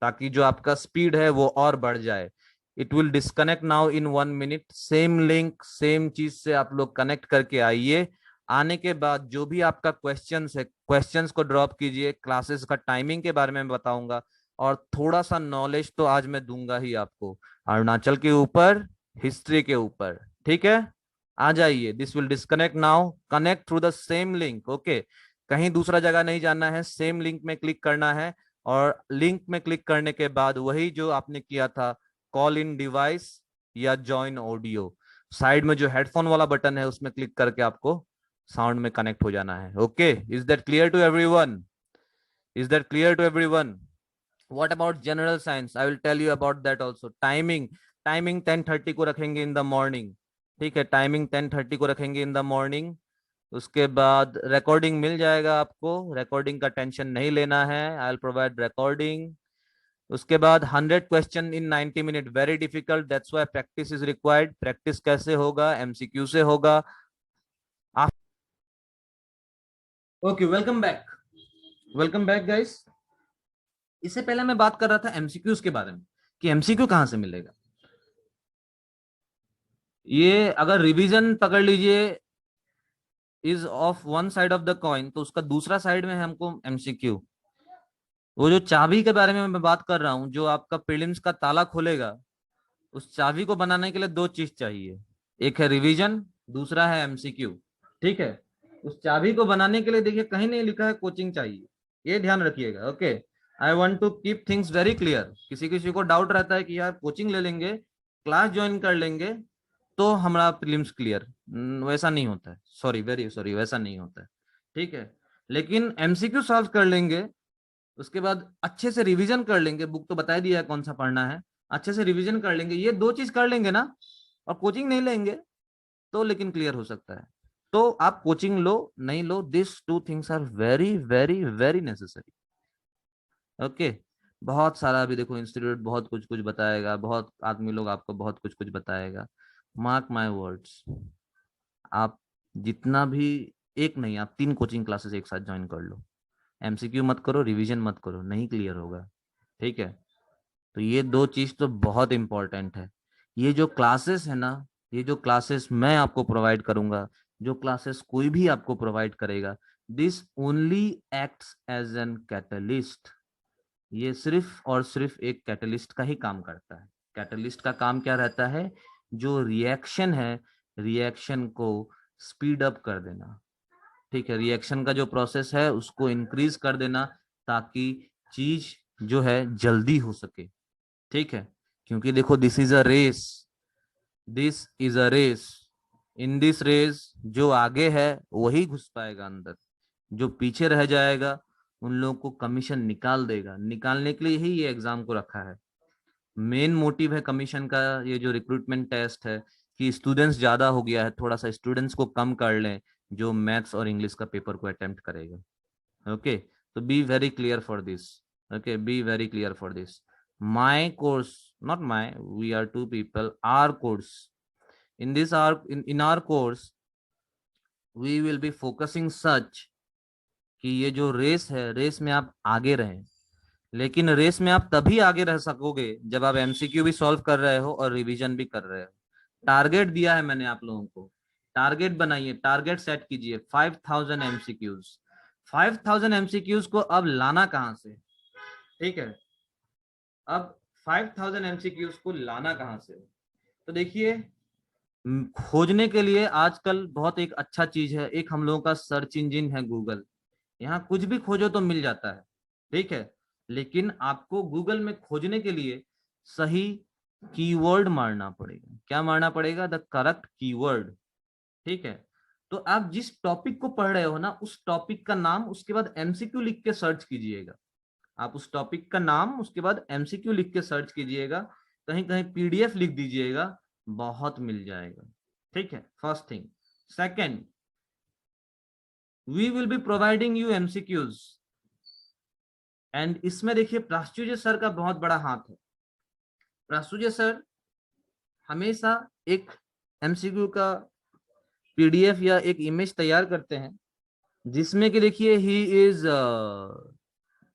ताकि जो आपका स्पीड है वो और बढ़ जाए। It will disconnect now in 1 minute, same link same चीज से आप लोग कनेक्ट करके आइए। आने के बाद जो भी आपका क्वेश्चंस है, क्वेश्चंस को ड्रॉप कीजिए। क्लासेस का टाइमिंग के बारे में बताऊंगा, और थोड़ा सा नॉलेज तो आज मैं दूंगा ही आपको, अरुणाचल के ऊपर, हिस्ट्री के ऊपर। ठीक है, आ जाइए। This will disconnect now, connect through the same link. Okay, कहीं दूसरा जगह नहीं जाना है, सेम लिंक में क्लिक करना है, और लिंक में क्लिक करने के बाद वही जो आपने किया था, कॉल इन डिवाइस या ज्वाइन ऑडियो, साइड में जो हेडफोन वाला बटन है उसमें क्लिक करके आपको साउंड में कनेक्ट हो जाना है। Okay, is that clear to everyone? Is that clear to everyone? What about general science? I will tell you about that also. Timing, timing 10:30 को रखेंगे इन द मॉर्निंग। ठीक है, टाइमिंग 10:30 को रखेंगे इन द मॉर्निंग। उसके बाद recording मिल जाएगा आपको, रिकॉर्डिंग का टेंशन नहीं लेना है, आई विल प्रोवाइड रिकॉर्डिंग। उसके बाद 100 question in 90 minute, very difficult, that's why practice is required. Practice कैसे होगा? MCQ से होगा। Okay, welcome back, welcome back guys. इससे पहले मैं बात कर रहा था MCQs के बारे में, कि MCQ कहां से मिलेगा। ये अगर रिवीजन पकड़ लीजिए is of one side of the coin, तो उसका दूसरा साइड में है हमको MCQ। वो जो चाबी के बारे में मैं बात कर रहा हूं, जो आपका प्रीलिम्स का ताला खोलेगा, उस चाबी को बनाने के लिए दो चीज चाहिए, एक है रिवीजन, दूसरा है MCQ। ठीक है, उस चाबी को बनाने के लिए देखिए कहीं नहीं लिखा है कोचिंग चाहिए, ये ध्यान रखिएगा। Okay, I want to keep things very clear. किसी किसी को डाउट रहता है कि यार कोचिंग ले लेंगे, क्लास ज्वाइन कर लेंगे तो हमारा प्रीलिम्स क्लियर, वैसा नहीं होता है, सॉरी, वेरी सॉरी, वैसा नहीं होता है। ठीक है, लेकिन MCQ सॉल्व कर लेंगे, उसके बाद अच्छे से रिवीजन कर लेंगे, बुक तो बता दिया है कौन सा पढ़ना है, अच्छे से रिवीजन कर लेंगे, ये दो चीज कर लेंगे ना, और कोचिंग नहीं लेंगे तो लेकिन क्लियर हो सकता है। तो आप कोचिंग लो नहीं लो, this two things are very very very necessary. Okay, बहुत सारा अभी देखो इंस्टीट्यूट बहुत कुछ कुछ बताएगा, बहुत आदमी लोग आपको बहुत कुछ कुछ बताएगा। मार्क माय वर्ड्स, आप जितना भी, एक नहीं, आप 3 कोचिंग क्लासेस एक साथ ज्वाइन कर लो, MCQ मत करो, रिवीजन मत करो, नहीं क्लियर होगा। ठीक है, तो ये दो चीज तो बहुत इंपॉर्टेंट है। ये जो क्लासेस है ना, ये जो क्लासेस मैं आपको प्रोवाइड करूंगा, जो क्लासेस कोई भी आपको प्रोवाइड करेगा, this only acts as an catalyst. ये सिर्फ और सिर्फ एक कैटलिस्ट का ही काम करता है। कैटलिस्ट का काम क्या रहता है? जो रिएक्शन है, रिएक्शन को स्पीड अप कर देना। ठीक है, रिएक्शन का जो प्रोसेस है उसको इंक्रीज कर देना, ताकि चीज जो है जल्दी हो सके। ठीक है, क्योंकि देखो this is a race, this is a race. In this race जो आगे है वही घुस पाएगा अंदर, जो पीछे रह जाएगा उन लोगों को कमीशन निकाल देगा। निकालने के लिए ही ये एग्जाम को रखा है। मेन मोटिव है कमीशन का, ये जो रिक्रूटमेंट टेस्ट है, कि स्टूडेंट्स ज्यादा हो गया है, थोड़ा सा स्टूडेंट्स को कम कर लें जो मैथ्स और इंग्लिश का पेपर को अटेम्प्ट करेगा। ओके, तो be very clear for this. Okay, be very clear for this. my course, not my, we are two people, our course, in this our in our course we will be focusing such कि ये जो race है, race में आप आगे रहें। लेकिन race में आप तभी आगे रह सकोगे जब आप एमसीक्यू भी सॉल्व कर रहे हो और रिवीजन भी कर रहे हो। टारगेट दिया है मैंने आप लोगों को, टारगेट बनाइए, टारगेट सेट कीजिए 5000 एमसीक्यूज। 5000 एमसीक्यूज को अब लाना कहां से, ठीक है, अब 5000 एमसीक्यूज को लाना कहां से? तो देखिए, खोजने के लिए आजकल बहुत एक अच्छा चीज है, एक हम लोगों का सर्च इंजिन है गूगल। यहाँ कुछ भी खोजो तो मिल जाता है, ठीक है। लेकिन आपको गूगल में खोजने के लिए सही कीवर्ड मारना पड़ेगा। क्या मारना पड़ेगा? द करेक्ट कीवर्ड, ठीक है। तो आप जिस टॉपिक को पढ़ रहे हो ना, उस टॉपिक का नाम, उसके बाद एमसीक्यू लिख के सर्च कीजिएगा। आप उस टॉपिक का नाम, उसके बाद एमसीक्यू लिख के सर्च कीजिएगा, कहीं कहीं पीडीएफ लिख दीजिएगा, बहुत मिल जाएगा, ठीक है। First thing. Second, we will be providing you MCQs, and इसमें देखिए प्राच्युज सर का बहुत बड़ा हाथ है। प्राच्युज सर हमेशा एक एमसीक्यू का पीडीएफ या एक इमेज तैयार करते हैं, जिसमें कि देखिए he is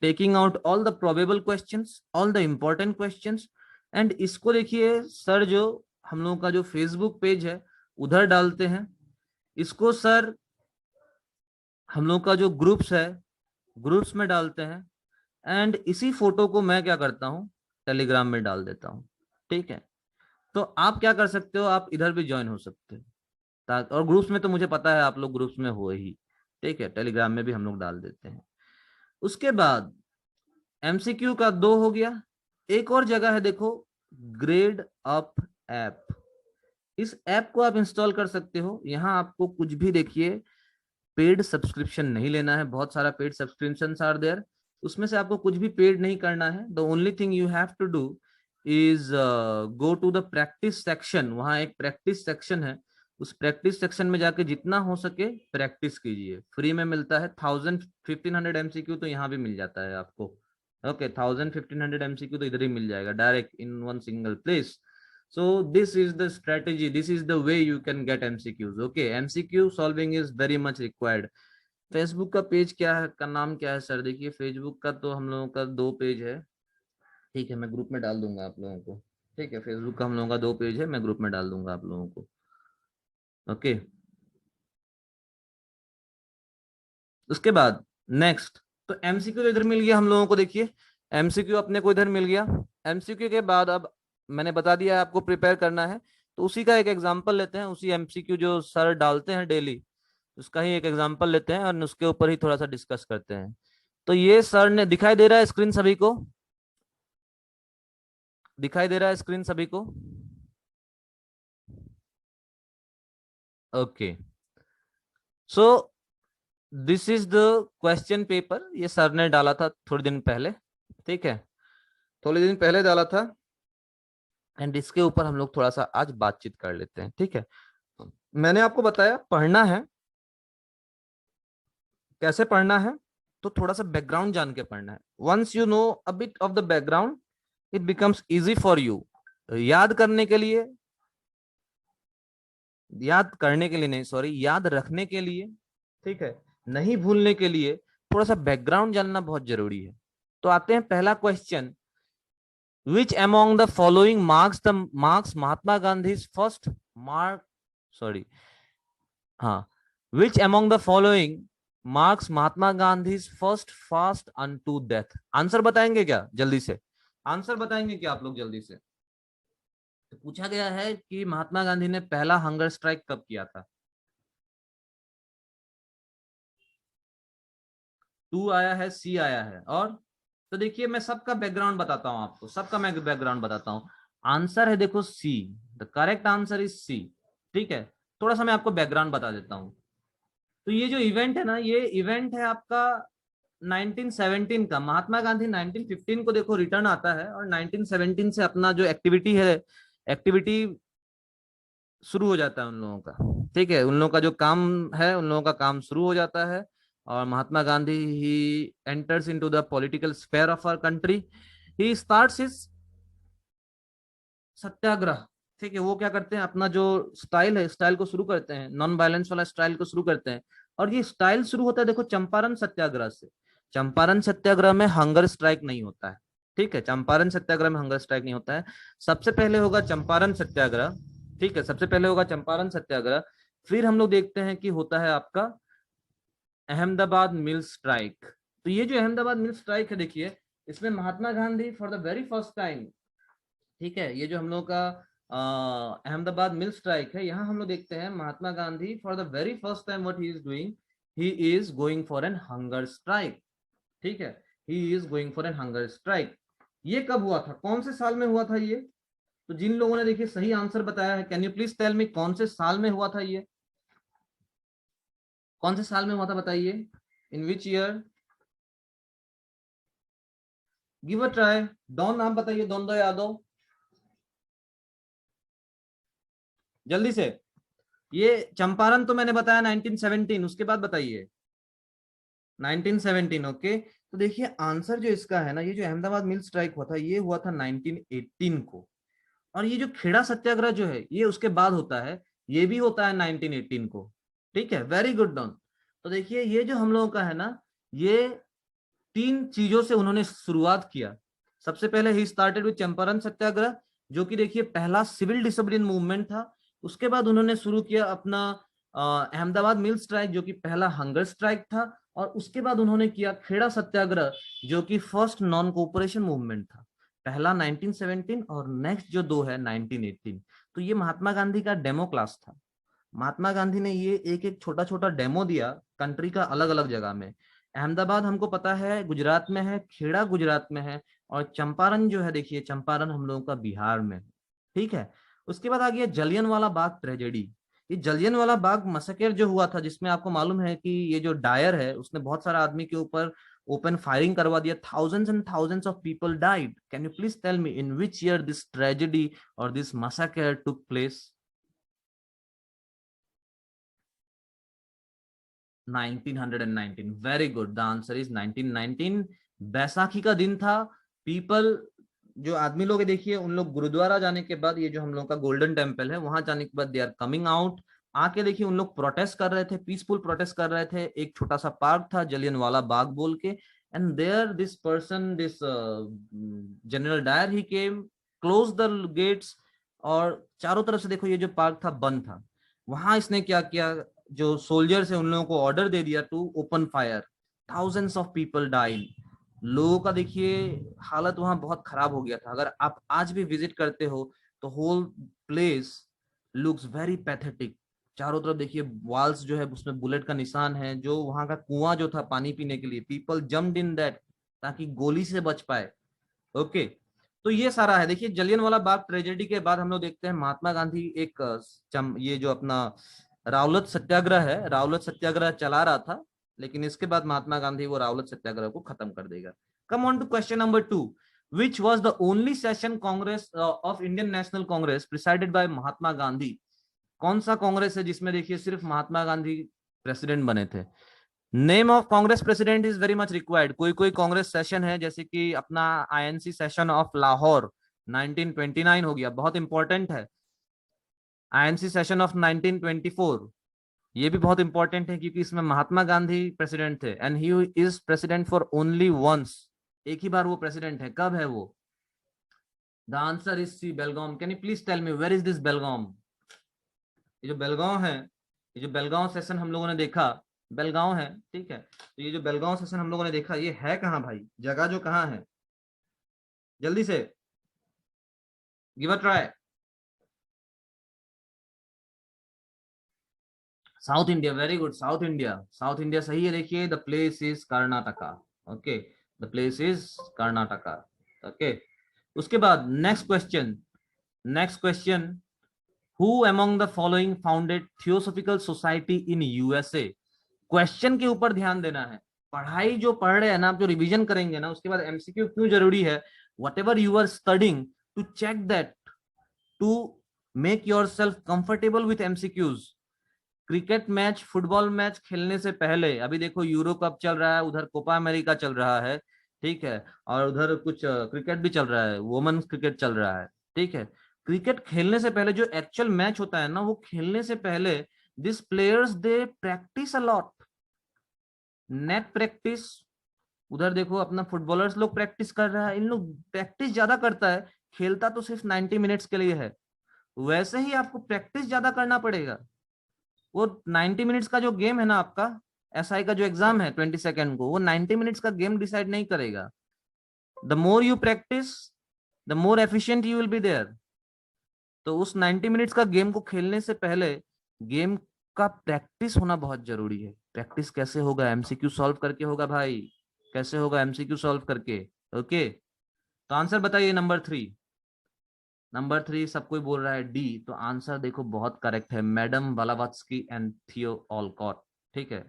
taking out all the probable questions, all the important questions, and इसको देखिए सर जो हम लोगों का जो फेसबुक पेज है उधर डालते हैं। इसको सर हम लोग का जो ग्रुप्स है, ग्रुप्स में डालते हैं, एंड इसी फोटो को मैं क्या करता हूँ, टेलीग्राम में डाल देता हूँ, ठीक है। तो आप क्या कर सकते हो, आप इधर भी ज्वाइन हो सकते हो, और ग्रुप्स में तो मुझे पता है आप लोग ग्रुप्स में हो ही, ठीक है। टेलीग्राम में भी हम लोग डाल देते हैं। उसके बाद एमसीक्यू का 2 हो गया। एक और जगह है देखो, ग्रेड अप ऐप। इस ऐप को आप इंस्टॉल कर सकते हो। यहाँ आपको कुछ भी देखिए पेड सब्सक्रिप्शन नहीं लेना है, बहुत सारा पेड सब्सक्रिप्शन आर देयर, उसमें से आपको कुछ भी पेड नहीं करना है। The only thing you have to do is go to the practice section. वहां एक प्रैक्टिस सेक्शन है, उस प्रैक्टिस सेक्शन में जाके जितना हो सके प्रैक्टिस कीजिए। फ्री में मिलता है। 1500 एमसीक्यू तो यहाँ भी मिल जाता है आपको। ओके, 1500 एमसीक्यू तो इधर ही मिल जाएगा direct in one single place. So this is the strategy, this is the way you can get MCQs. Okay, MCQ solving is very much required. Facebook का पेज क्या है, का नाम क्या है सर? देखिए फेसबुक का तो हम लोगों का 2 पेज है, ठीक है, मैं ग्रुप में डाल दूंगा आप लोगों को, ठीक है। फेसबुक का हम लोगों का 2 पेज है, मैं ग्रुप में डाल दूंगा आप लोगों को। ओके, उसके बाद नेक्स्ट, तो एमसीक्यू तो इधर मिल गया हम लोगों को। देखिए एमसीक्यू अपने को इधर मिल गया। एमसीक्यू के बाद अब मैंने बता दिया है आपको प्रिपेयर करना है, तो उसी का एक एग्जांपल लेते हैं। उसी एमसीक्यू जो सर डालते हैं डेली, उसका ही एक एग्जांपल लेते हैं और उसके ऊपर ही थोड़ा सा डिस्कस करते हैं। तो ये सर ने, दिखाई दे रहा है स्क्रीन सभी को? दिखाई दे रहा है स्क्रीन सभी को? Okay, so this is the question paper, ये सर ने डाला था थोड़े दिन पहले, ठीक है, थोड़े दिन पहले डाला था। एंड इसके ऊपर हम लोग थोड़ा सा आज बातचीत कर लेते हैं, ठीक है। मैंने आपको बताया पढ़ना है, कैसे पढ़ना है, तो थोड़ा सा बैकग्राउंड जान के पढ़ना है। Once you know a bit of the background, it becomes easy for you. याद करने के लिए, याद करने के लिए नहीं, सॉरी, याद रखने के लिए, ठीक है, नहीं भूलने के लिए थोड़ा सा बैकग्राउंड जानना बहुत जरूरी है। तो आते हैं पहला question, which among the following marks Mahatma Gandhi's first mark, sorry, हाँ, which among the following marks Mahatma Gandhi's first fast unto death? Answer बताएंगे क्या जल्दी से? आंसर बताएंगे क्या आप लोग जल्दी से? तो पूछा गया है कि महात्मा गांधी ने पहला हंगर स्ट्राइक कब किया था। 2 आया है, सी आया है, और तो देखिए मैं सबका बैकग्राउंड बताता हूं आपको, सबका मैं बैकग्राउंड बताता हूं। आंसर है देखो C, the correct answer is C, ठीक है। थोड़ा सा मैं आपको बैकग्राउंड बता देता हूँ। तो ये जो इवेंट है ना, ये इवेंट है आपका 1917 का। महात्मा गांधी 1915 को देखो रिटर्न आता है, और 1917 से अपना जो एक्टिविटी है, एक्टिविटी शुरू हो जाता है उन लोगों का। ठीक है, उन लोगों का जो काम है, उन लोगों का काम शुरू हो जाता है। और Mahatma Gandhi he enters into the political sphere of our country. He starts his satyagraha. ठीक है, वो क्या करते हैं, अपना जो स्टाइल है, स्टाइल को शुरू करते हैं, नॉन वायलेंस वाला स्टाइल को शुरू करते हैं। और ये स्टाइल शुरू होता है देखो चंपारण सत्याग्रह से। चंपारण सत्याग्रह में हंगर स्ट्राइक नहीं होता है। ठीक है, चंपारण सत्याग्रह में हंगर स्ट्राइक नहीं होता है। सबसे पहले होगा चंपारण सत्याग्रह। ठीक है, सबसे पहले होगा चंपारण सत्याग्रह। फिर हम लोग देखते हैं कि होता है आपका अहमदाबाद मिल स्ट्राइक। तो ये जो अहमदाबाद मिल स्ट्राइक है, देखिए इसमें Mahatma Gandhi for the very first time, ठीक है, ये जो हम लोग का अहमदाबाद मिल स्ट्राइक है, यहाँ हम लोग देखते हैं Mahatma Gandhi for the very first time what he is doing, he is going for an hunger strike. ठीक है, he is going for an hunger strike. ये कब हुआ था, कौन से साल में हुआ था ये? तो जिन लोगों ने देखिए सही आंसर बताया है, can you please tell me कौन से साल में हुआ था ये? कौन से साल में हुआ था बताइए, in which year? Give a try. डॉन नाम बताइए, द्वंद्व यादव, जल्दी से। ये चंपारण तो मैंने बताया 1917, उसके बाद बताइए। 1917, ओके। तो देखिए आंसर जो इसका है ना, ये जो अहमदाबाद मिल स्ट्राइक हुआ था, ये हुआ था 1918 को। और ये जो खेड़ा सत्याग्रह जो है, ये उसके बाद होता है, ये भी होता है 1918 को। ठीक है, वेरी गुड डॉन। तो देखिए ये जो हम लोगों का है ना, ये तीन चीजों से उन्होंने शुरुआत किया। सबसे पहले ही स्टार्टेड विद चंपारण सत्याग्रह, जो कि देखिए पहला सिविल डिसिप्लिन मूवमेंट था। उसके बाद उन्होंने शुरू किया अपना अहमदाबाद मिल स्ट्राइक, जो कि पहला हंगर स्ट्राइक था। और उसके बाद उन्होंने किया खेड़ा सत्याग्रह, जो कि फर्स्ट नॉन कोऑपरेशन मूवमेंट था। पहला 1917 और नेक्स्ट जो दो है 1918। तो ये महात्मा गांधी का डेमो क्लास था। महात्मा गांधी ने ये एक एक छोटा छोटा डेमो दिया कंट्री का, अलग अलग जगह में। अहमदाबाद हमको पता है गुजरात में है, खेड़ा गुजरात में है, और चंपारण जो है, देखिए चंपारण हम लोगों का बिहार में है। ठीक है, उसके बाद आ गया जलियन वाला बाग ट्रेजेडी। ये जलियन वाला बाग मसकेर जो हुआ था, जिसमें आपको मालूम है कि ये जो डायर है, उसने बहुत सारा आदमी के ऊपर ओपन फायरिंग करवा दिया। Thousands and thousands of people died. Can you please tell me in which year this tragedy और this massacre took place? 1919, very good, the answer is 1919। Baisakhi का दिन था। पीपल, जो आदमी लोग देखिए, उन लोग गुरुद्वारा जाने के बाद, ये जो हम लोग का गोल्डन टेम्पल है, वहां जाने के बाद दे आर कमिंग आउट। आके देखिए उन लोग प्रोटेस्ट कर रहे थे, पीसफुल प्रोटेस्ट कर रहे थे। एक छोटा सा पार्क था जलियन वाला बाग बोल के, and there this person, this general Dyer, he came, close the gates. और चारों तरफ से देखो ये जो पार्क था बंद था। वहां इसने क्या किया, जो सोल्जर्स है उन लोगों को ऑर्डर दे दिया to open fire. Thousands of people died. लोगों का देखिए हालत वहां बहुत खराब हो गया था। अगर आप आज भी विजिट करते हो तो whole place looks very pathetic. चारों तरफ देखिए वॉल्स जो है उसमें बुलेट का निशान है। जो वहां का कुआं जो था पानी पीने के लिए, पीपल जम्प्ड इन दैट ताकि गोली से बच पाए। ओके, तो ये सारा है। देखिए जलियनवाला बाग ट्रेजेडी के बाद हम लोग देखते हैं महात्मा गांधी एक ये जो अपना रावलत सत्याग्रह है, रावलत सत्याग्रह चला रहा था। लेकिन इसके बाद महात्मा गांधी वो रावलत सत्याग्रह को खत्म कर देगा। Come on to question number 2। Which was the only session Congress of Indian National Congress presided by Mahatma Gandhi? कौन सा कांग्रेस है जिसमें देखिए सिर्फ महात्मा गांधी प्रेसिडेंट बने थे? Name of Congress president is very much required. कोई कोई कांग्रेस सेशन है, जैसे कि अपना आईएनसी सेशन ऑफ लाहौर 1929 हो गया, बहुत इंपॉर्टेंट है। आईएनसी सेशन ऑफ 1924, ये भी बहुत इंपॉर्टेंट है क्योंकि इसमें महात्मा गांधी प्रेसिडेंट थे, and he is president for only once. एक ही बार वो प्रेसिडेंट है। कब है वो? The answer is C, Belgaum. Can you please tell me where is this Belgaum? ये जो बेलगांव है, ये जो बेलगांव सेशन हम लोगों ने देखा, बेलगांव है, ठीक है। तो ये जो बेलगांव सेशन हम लोगों ने देखा, ये है कहाँ भाई, जगह जो कहाँ है? जल्दी से give a try. South India, very good, south India, south India सही है। देखिए the place is Karnataka. Okay, the place is Karnataka. Okay, उसके बाद next question, next question. Who among the following founded theosophical society in USA. Question के ऊपर ध्यान देना है। पढ़ाई जो पढ़ रहे हैं ना, आप जो रिवीजन करेंगे ना, उसके बाद एमसीक्यू क्यों जरूरी है, whatever you are studying, to check that, to make yourself comfortable with MCQs. Cricket match, football match खेलने से पहले, अभी देखो यूरो कप चल रहा है, उधर कोपा अमेरिका चल रहा है, ठीक है, और उधर कुछ क्रिकेट भी चल रहा है, वुमेन्स क्रिकेट चल रहा है, ठीक है। क्रिकेट खेलने से पहले जो एक्चुअल मैच होता है ना, वो खेलने से पहले this players they practice a lot, net practice. उधर देखो अपना फुटबॉलर्स लोग प्रैक्टिस कर रहा है, इन लोग प्रैक्टिस ज्यादा करता है, खेलता तो सिर्फ 90 मिनट्स के लिए है। वैसे ही आपको प्रैक्टिस ज्यादा करना पड़ेगा। वो 90 मिनट्स का जो गेम है ना आपका, एसआई का जो एग्जाम है 22 को, वो 90 मिनट्स का गेम डिसाइड नहीं करेगा। The more you practice, the more efficient you will be there. तो उस 90 मिनट्स का गेम को खेलने से पहले गेम का प्रैक्टिस होना बहुत जरूरी है। प्रैक्टिस कैसे होगा, एमसीक्यू सॉल्व करके होगा भाई। कैसे होगा, एमसीक्यू सॉल्व करके। ओके, तो आंसर बताइए नंबर 3। नंबर 3 सब कोई बोल रहा है डी, तो आंसर देखो बहुत करेक्ट है, मैडम ब्लावत्स्की एंड थियो ऑलकॉट। ठीक है,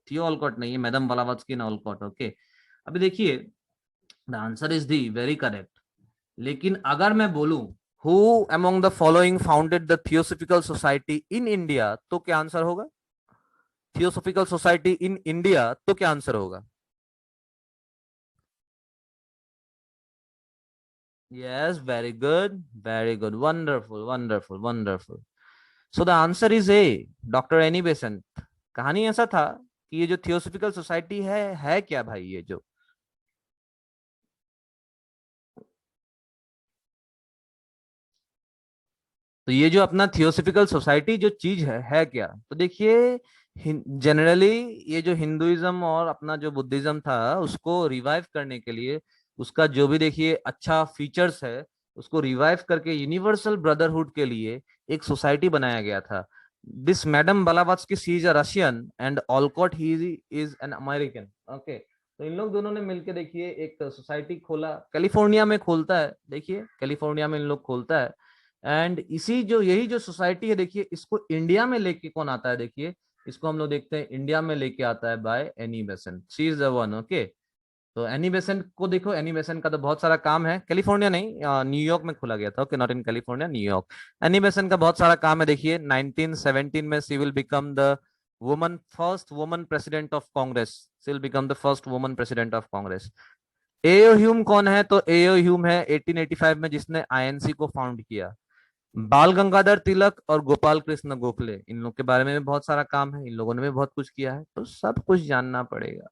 थियो ऑलकॉट नहीं है, madam Blavatsky and Olcott. Okay, अभी देखिए the answer is the very correct. लेकिन अगर मैं बोलूं who among the following founded the theosophical society in India, तो क्या आंसर होगा? थियोसॉफिकल सोसाइटी इन इंडिया, तो क्या आंसर होगा? Yes, very good, wonderful wonderful wonderful. So the answer is a, doctor Annie Besant. कहानी ऐसा था कि ये जो थियोसॉफिकल सोसाइटी है क्या भाई, ये जो तो ये जो अपना थियोसॉफिकल सोसाइटी जो चीज है क्या, तो देखिए जनरली ये जो हिंदुइज्म और अपना जो बुद्धिज्म था, उसको रिवाइव करने के लिए, उसका जो भी देखिए अच्छा फीचर्स है, उसको रिवाइव करके यूनिवर्सल ब्रदरहुड के लिए एक सोसाइटी बनाया गया था। This madam Blavatsky, she is a Russian and Olcott he is an American. Okay, तो इन लोग दोनों ने मिलकर देखिए एक सोसाइटी खोला, कैलिफोर्निया में खोलता है, देखिए कैलिफोर्निया में इन लोग खोलता है। एंड इसी जो यही जो सोसाइटी है, देखिए इसको इंडिया में लेके कौन आता है, देखिए इसको हम लोग देखते हैं इंडिया में लेके आता है by Annie Besant, she is the one. Okay, तो एनी बेसेंट को देखो, एनी बेसेंट का तो बहुत सारा काम है, कैलिफोर्निया नहीं, न्यूयॉर्क में खोला गया था। Okay, not in California, New York. Annie Besant का बहुत सारा काम है, देखिए 1917 में सी will become the woman first woman president of Congress, C will become the first woman president of Congress. AO Hume कौन है, तो एओ ह्यूम है 1885 में जिसने आईएनसी को फाउंड किया। बाल गंगाधर तिलक और गोपाल कृष्ण गोखले, इन लोग के बारे में भी बहुत सारा काम है, इन लोगों ने भी बहुत कुछ किया है, तो सब कुछ जानना पड़ेगा।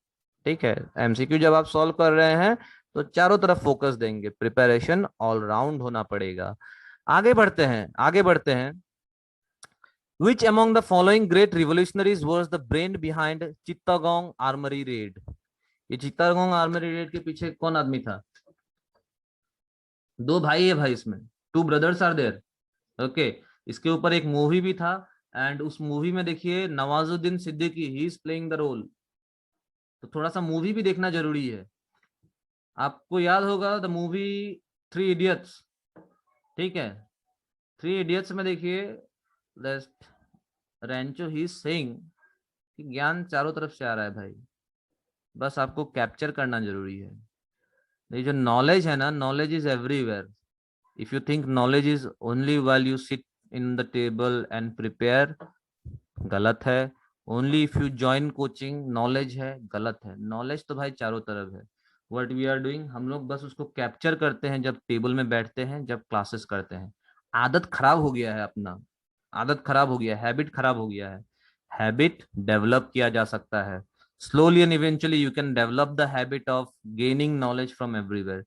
ठीक है, एमसीक्यू जब आप सॉल्व कर रहे हैं तो चारों तरफ फोकस देंगे, प्रिपरेशन ऑलराउंड होना पड़ेगा। आगे बढ़ते हैं, आगे बढ़ते हैं। Which among the following great revolutionaries was the brain behind Chittagong armoury raid? ये चित्तागोंग आर्मरी रेड के पीछे कौन आदमी था? दो भाई है भाई इसमें, two brothers are there. Okay, इसके ऊपर एक मूवी भी था, एंड उस मूवी में देखिए Nawazuddin Siddiqui he is playing the role. तो थोड़ा सा मूवी भी देखना जरूरी है। आपको याद होगा द मूवी थ्री इडियट्स, ठीक है, थ्री इडियट्स में देखिए रेंचो ही सेइंग कि ज्ञान चारों तरफ से आ रहा है भाई, बस आपको कैप्चर करना जरूरी है। ये जो नॉलेज है ना, knowledge is everywhere. If you think knowledge is only while you sit in the table and prepare, गलत है। Only if you join coaching, knowledge है, गलत है। नॉलेज तो भाई चारों तरफ है। व्हाट वी आर डूइंग, हम लोग बस उसको कैप्चर करते हैं जब टेबल में बैठते हैं, जब क्लासेस करते हैं। आदत खराब हो गया है अपना, आदत खराब हो गया है, हैबिट खराब हो गया है। हैबिट डेवलप किया जा सकता है slowly, and eventually you can develop the habit of gaining knowledge from everywhere.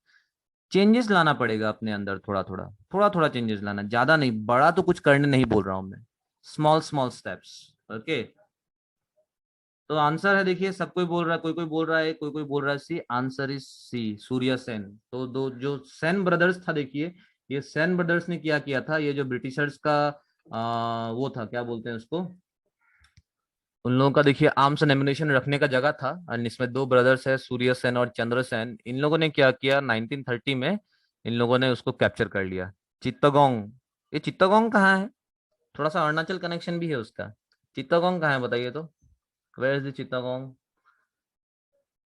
Changes लाना पड़ेगा अपने अंदर, थोड़ा थोड़ा, थोड़ा थोड़ा चेंजेस लाना, ज्यादा नहीं, बड़ा तो कुछ करने नहीं बोल रहा हूं मैं, स्मॉल स्मॉल स्टेप्स। ओके, तो आंसर है देखिए, सब कोई बोल रहा है, कोई कोई बोल रहा है, कोई कोई बोल रहा है सी, आंसर इज सी, सूर्य सेन। तो दो जो सेन ब्रदर्स था देखिए, ये सेन ब्रदर्स ने क्या किया था, ये जो ब्रिटिशर्स का वो था, क्या बोलते हैं उसको, उन लोगों का देखिए आर्म्स एंड एम्युनिशन रखने का जगह था, और इसमें दो ब्रदर्स है, सूर्य सेन और चंद्र सेन। इन लोगों ने क्या किया 1930 में, इन लोगों ने उसको कैप्चर कर लिया, चित्तगोंग। ये चित्तगोंग कहाँ है? थोड़ा सा अरुणाचल कनेक्शन भी है उसका। चित्तागोंग कहाँ है बताइए तो, वेयर इज द चित्तागोंग?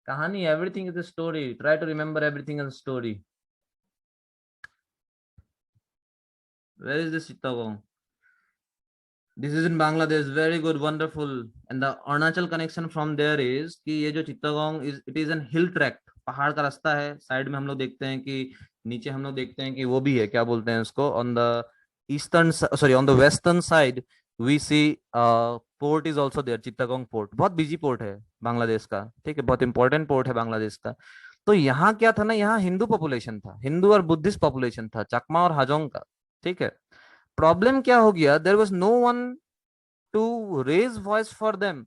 कहानी, everything is a story, try to remember everything is a story. Where is this Chittagong? This is in Bangladesh, very good, wonderful. And the Arunachal connection from there is कि ये जो Chittagong is, it is an hill track, पहाड़ का रास्ता है। Side में हम लोग देखते हैं कि, नीचे हम लोग देखते हैं कि वो भी है, क्या बोलते हैं उसको, on the eastern, sorry on the western side we see port is also there, Chittagong port. बहुत बिजी पोर्ट है बांग्लादेश का, ठीक है, बहुत इंपॉर्टेंट पोर्ट है बांग्लादेश का। तो यहाँ क्या था ना, यहाँ हिंदू पॉपुलेशन था, हिंदू और बुद्धिस्ट पॉपुलेशन था, चकमा और हाजोंग का। ठीक है, प्रॉब्लम क्या हो गया, there was no one to raise voice for them.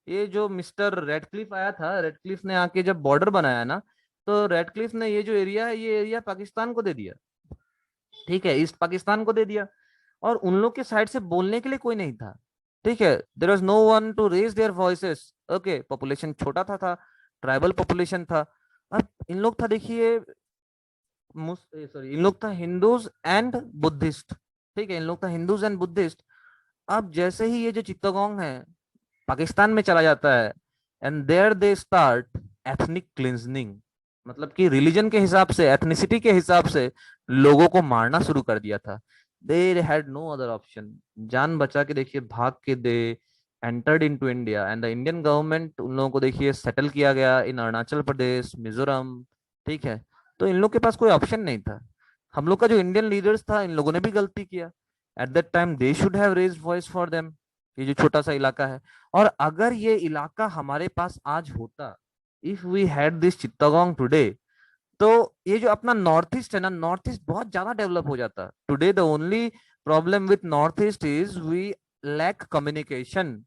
ये जो मिस्टर रेडक्लिफ आया था, रेडक्लिफ ने आके जब बॉर्डर बनाया ना, तो रेडक्लिफ ने ये जो एरिया है, ये एरिया पाकिस्तान को दे दिया। ठीक है, ईस्ट पाकिस्तान को दे दिया, और उन लोग के साइड से बोलने के लिए कोई नहीं था। ठीक है, there was no one to raise their voices. Okay, population छोटा था, ट्राइबल पॉपुलेशन था। अब इन लोग था, देखिए, सॉरी, इन लोग था हिंदूज एंड बुद्धिस्ट। ठीक है, इन लोग था हिंदूज एंड बुद्धिस्ट। अब जैसे ही ये जो चित्तगोंग है पाकिस्तान में चला जाता है, and there they start ethnic cleansing, मतलब कि रिलीजन के हिसाब से, एथनिसिटी के हिसाब से लोगों को मारना शुरू कर दिया था। They had no other option, जान बचा के देखिए भाग के they entered into India, and the Indian government उन लोगों को देखिए सेटल किया गया इन अरुणाचल प्रदेश, मिजोरम। ठीक है, तो इन लोग के पास कोई ऑप्शन नहीं था। हम लोग का जो इंडियन लीडर्स था, इन लोगों ने भी गलती किया। At that time they should have raised voice for them. ये जो छोटा सा इलाका है, और अगर ये इलाका हमारे पास आज होता, if we had this Chittagong today, तो ये जो अपना नॉर्थ ईस्ट है ना, नॉर्थ ईस्ट बहुत ज्यादा डेवलप हो जाता। Today the only problem with North East is we lack communication.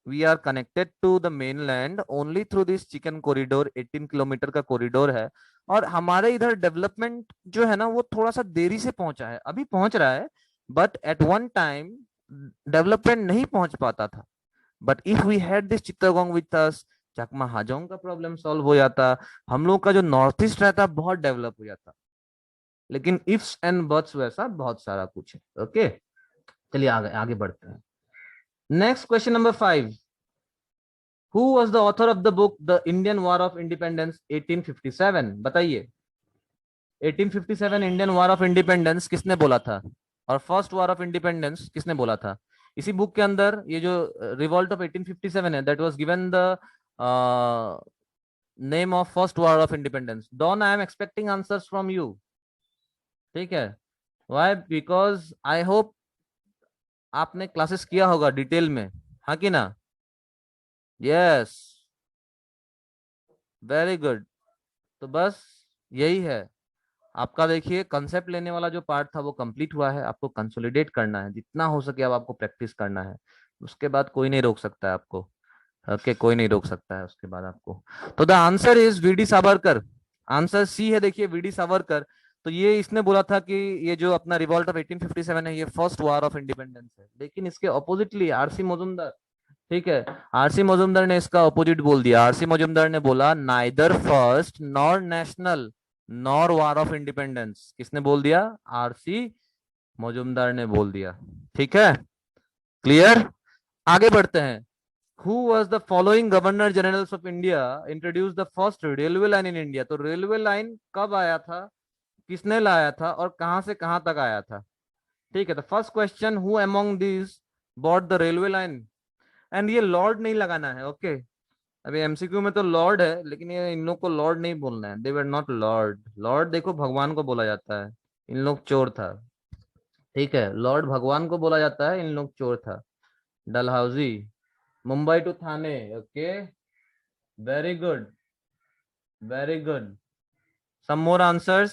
We are connected to the mainland only through this chicken corridor, 18 kilometre का कॉरिडोर है। और हमारे इधर डेवलपमेंट जो है ना, वो थोड़ा सा देरी से पहुंचा है, अभी पहुंच रहा है, but at one time development नहीं पहुंच पाता था। But if we had this Chittagong with us, Chakma Hajong का प्रॉब्लम सॉल्व हो जाता, हम लोग का जो नॉर्थ ईस्ट रहता बहुत डेवलप हो जाता। लेकिन इफ्स एंड बट्स वैसा बहुत सारा कुछ है। ओके, चलिए आगे आगे बढ़ते हैं। Next question number 5, who was the author of the book the Indian war of independence 1857? बताइए, 1857 इंडियन वॉर ऑफ इंडिपेंडेंस किसने बोला था, और फर्स्ट वॉर ऑफ इंडिपेंडेंस किसने बोला था? इसी बुक के अंदर ये जो रिवॉल्ट ऑफ 1857 है, that was given the name of first war of independence. Done, I am expecting answers from you. ठीक है, व्हाई? बिकॉज आई होप आपने क्लासेस किया होगा डिटेल में, हाँ कि ना? Yes, very good. तो बस यही है आपका, देखिए कंसेप्ट लेने वाला जो पार्ट था वो कंप्लीट हुआ है। आपको कंसोलिडेट करना है जितना हो सके, अब आपको प्रैक्टिस करना है। उसके बाद कोई नहीं रोक सकता है आपको। ओके, कोई नहीं रोक सकता है उसके बाद आपको। तो the answer is VD Savarkar. Answer C है, देखिए वीडी सावरकर। तो ये इसने बोला था कि ये जो अपना रिवॉल्ट ऑफ 1857 है, ये फर्स्ट वॉर ऑफ इंडिपेंडेंस है। लेकिन इसके ऑपोजिटली आरसी मजुमदार, ठीक है, आरसी मजुमदार ने इसका ऑपोजिट बोल दिया। आरसी मजुमदार ने बोला neither first nor national nor war of independence. किसने बोल दिया? आरसी मजुमदार ने बोल दिया। ठीक है, क्लियर? आगे बढ़ते हैं। Who was the following Governor Generals of India introduced the first railway line in India? तो रेलवे लाइन कब आया था, किसने लाया था, और कहां से कहां तक आया था? ठीक है, तो first question, who among these bought the railway line? And ये लॉर्ड नहीं लगाना है, ओके? अभी एमसीक्यू में तो लॉर्ड है, लेकिन ये इन लोग को लॉर्ड नहीं बोलना है। दे वर नॉट लॉर्ड। लॉर्ड देखो भगवान को बोला जाता है, इन लोग चोर था। ठीक है, लॉर्ड भगवान को बोला जाता है, इन लोग चोर था। Dalhousie, Mumbai to Thane. Okay, very good, very good. Some more answers.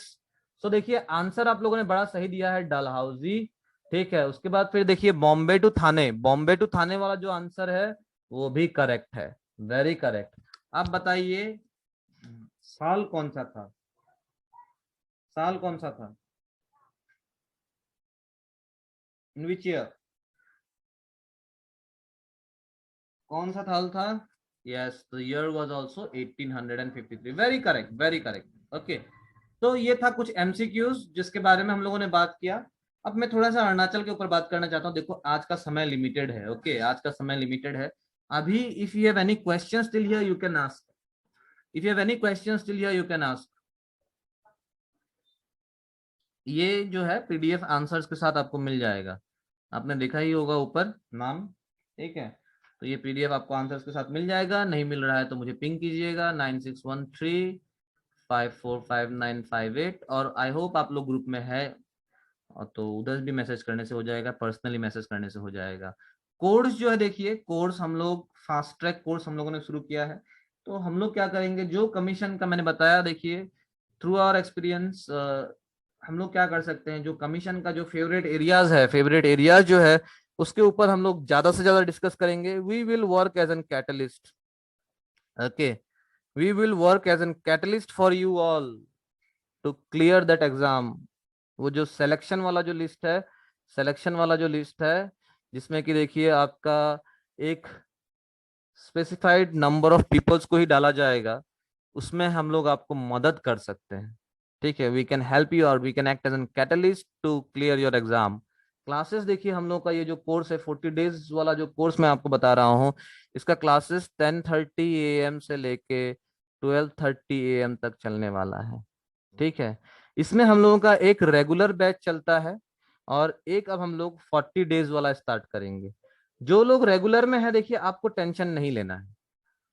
So देखिए आंसर आप लोगों ने बड़ा सही दिया है, डलहौजी। ठीक है, उसके बाद फिर देखिए बॉम्बे टू थाने। बॉम्बे टू थाने वाला जो आंसर है वो भी करेक्ट है, वेरी करेक्ट। अब बताइए साल कौन सा था, साल कौन सा था, इन विच ईयर, कौन सा साल था? Yes, the year was also 1853। Very correct, very correct. Okay, तो ये था कुछ एमसीक्यूज जिसके बारे में हम लोगों ने बात किया। अब मैं थोड़ा सा अरुणाचल के ऊपर बात करना चाहता हूँ। देखो आज का समय लिमिटेड है, ओके, आज का समय लिमिटेड है। अभी if you have any question still here you can ask, if you have any question still here you can ask. ये जो है पीडीएफ आंसर्स के साथ आपको मिल जाएगा, आपने देखा ही होगा ऊपर नाम, ठीक है। तो ये पीडीएफ आपको आंसर्स के साथ मिल जाएगा, नहीं मिल रहा है तो मुझे पिंग कीजिएगा 9613545958। और आई होप आप लोग ग्रुप में है, और तो उधर भी मैसेज करने से हो जाएगा, पर्सनली मैसेज करने से हो जाएगा। कोर्स जो है देखिए, कोर्स हम लोग फास्ट ट्रैक कोर्स हम लोगों ने शुरू किया है। तो हम लोग क्या करेंगे, जो कमीशन का मैंने बताया, देखिए थ्रू आवर एक्सपीरियंस हम लोग क्या कर सकते हैं, जो कमीशन का जो फेवरेट एरियाज है, फेवरेट एरियाज जो है उसके ऊपर हम लोग ज्यादा से ज्यादा डिस्कस करेंगे। We will work as an catalyst, okay, we will work as an catalyst for you all to clear that exam. वो जो सिलेक्शन वाला जो लिस्ट है, सिलेक्शन वाला जो लिस्ट है, जिसमें कि देखिए आपका एक स्पेसिफाइड नंबर ऑफ पीपल्स को ही डाला जाएगा, उसमें हम लोग आपको मदद कर सकते हैं, ठीक है। वी कैन हेल्प यू और we can act as an catalyst to clear your exam. Classes देखिए हम लोग का ये जो कोर्स है 40 डेज वाला जो कोर्स मैं आपको बता रहा हूँ, इसका क्लासेस 10:30 AM से लेके 12:30 AM तक चलने वाला है, ठीक है। इसमें हम लोगों का एक रेगुलर बैच चलता है और एक अब हम लोग 40 डेज वाला स्टार्ट करेंगे। जो लोग रेगुलर में है देखिए आपको टेंशन नहीं लेना है।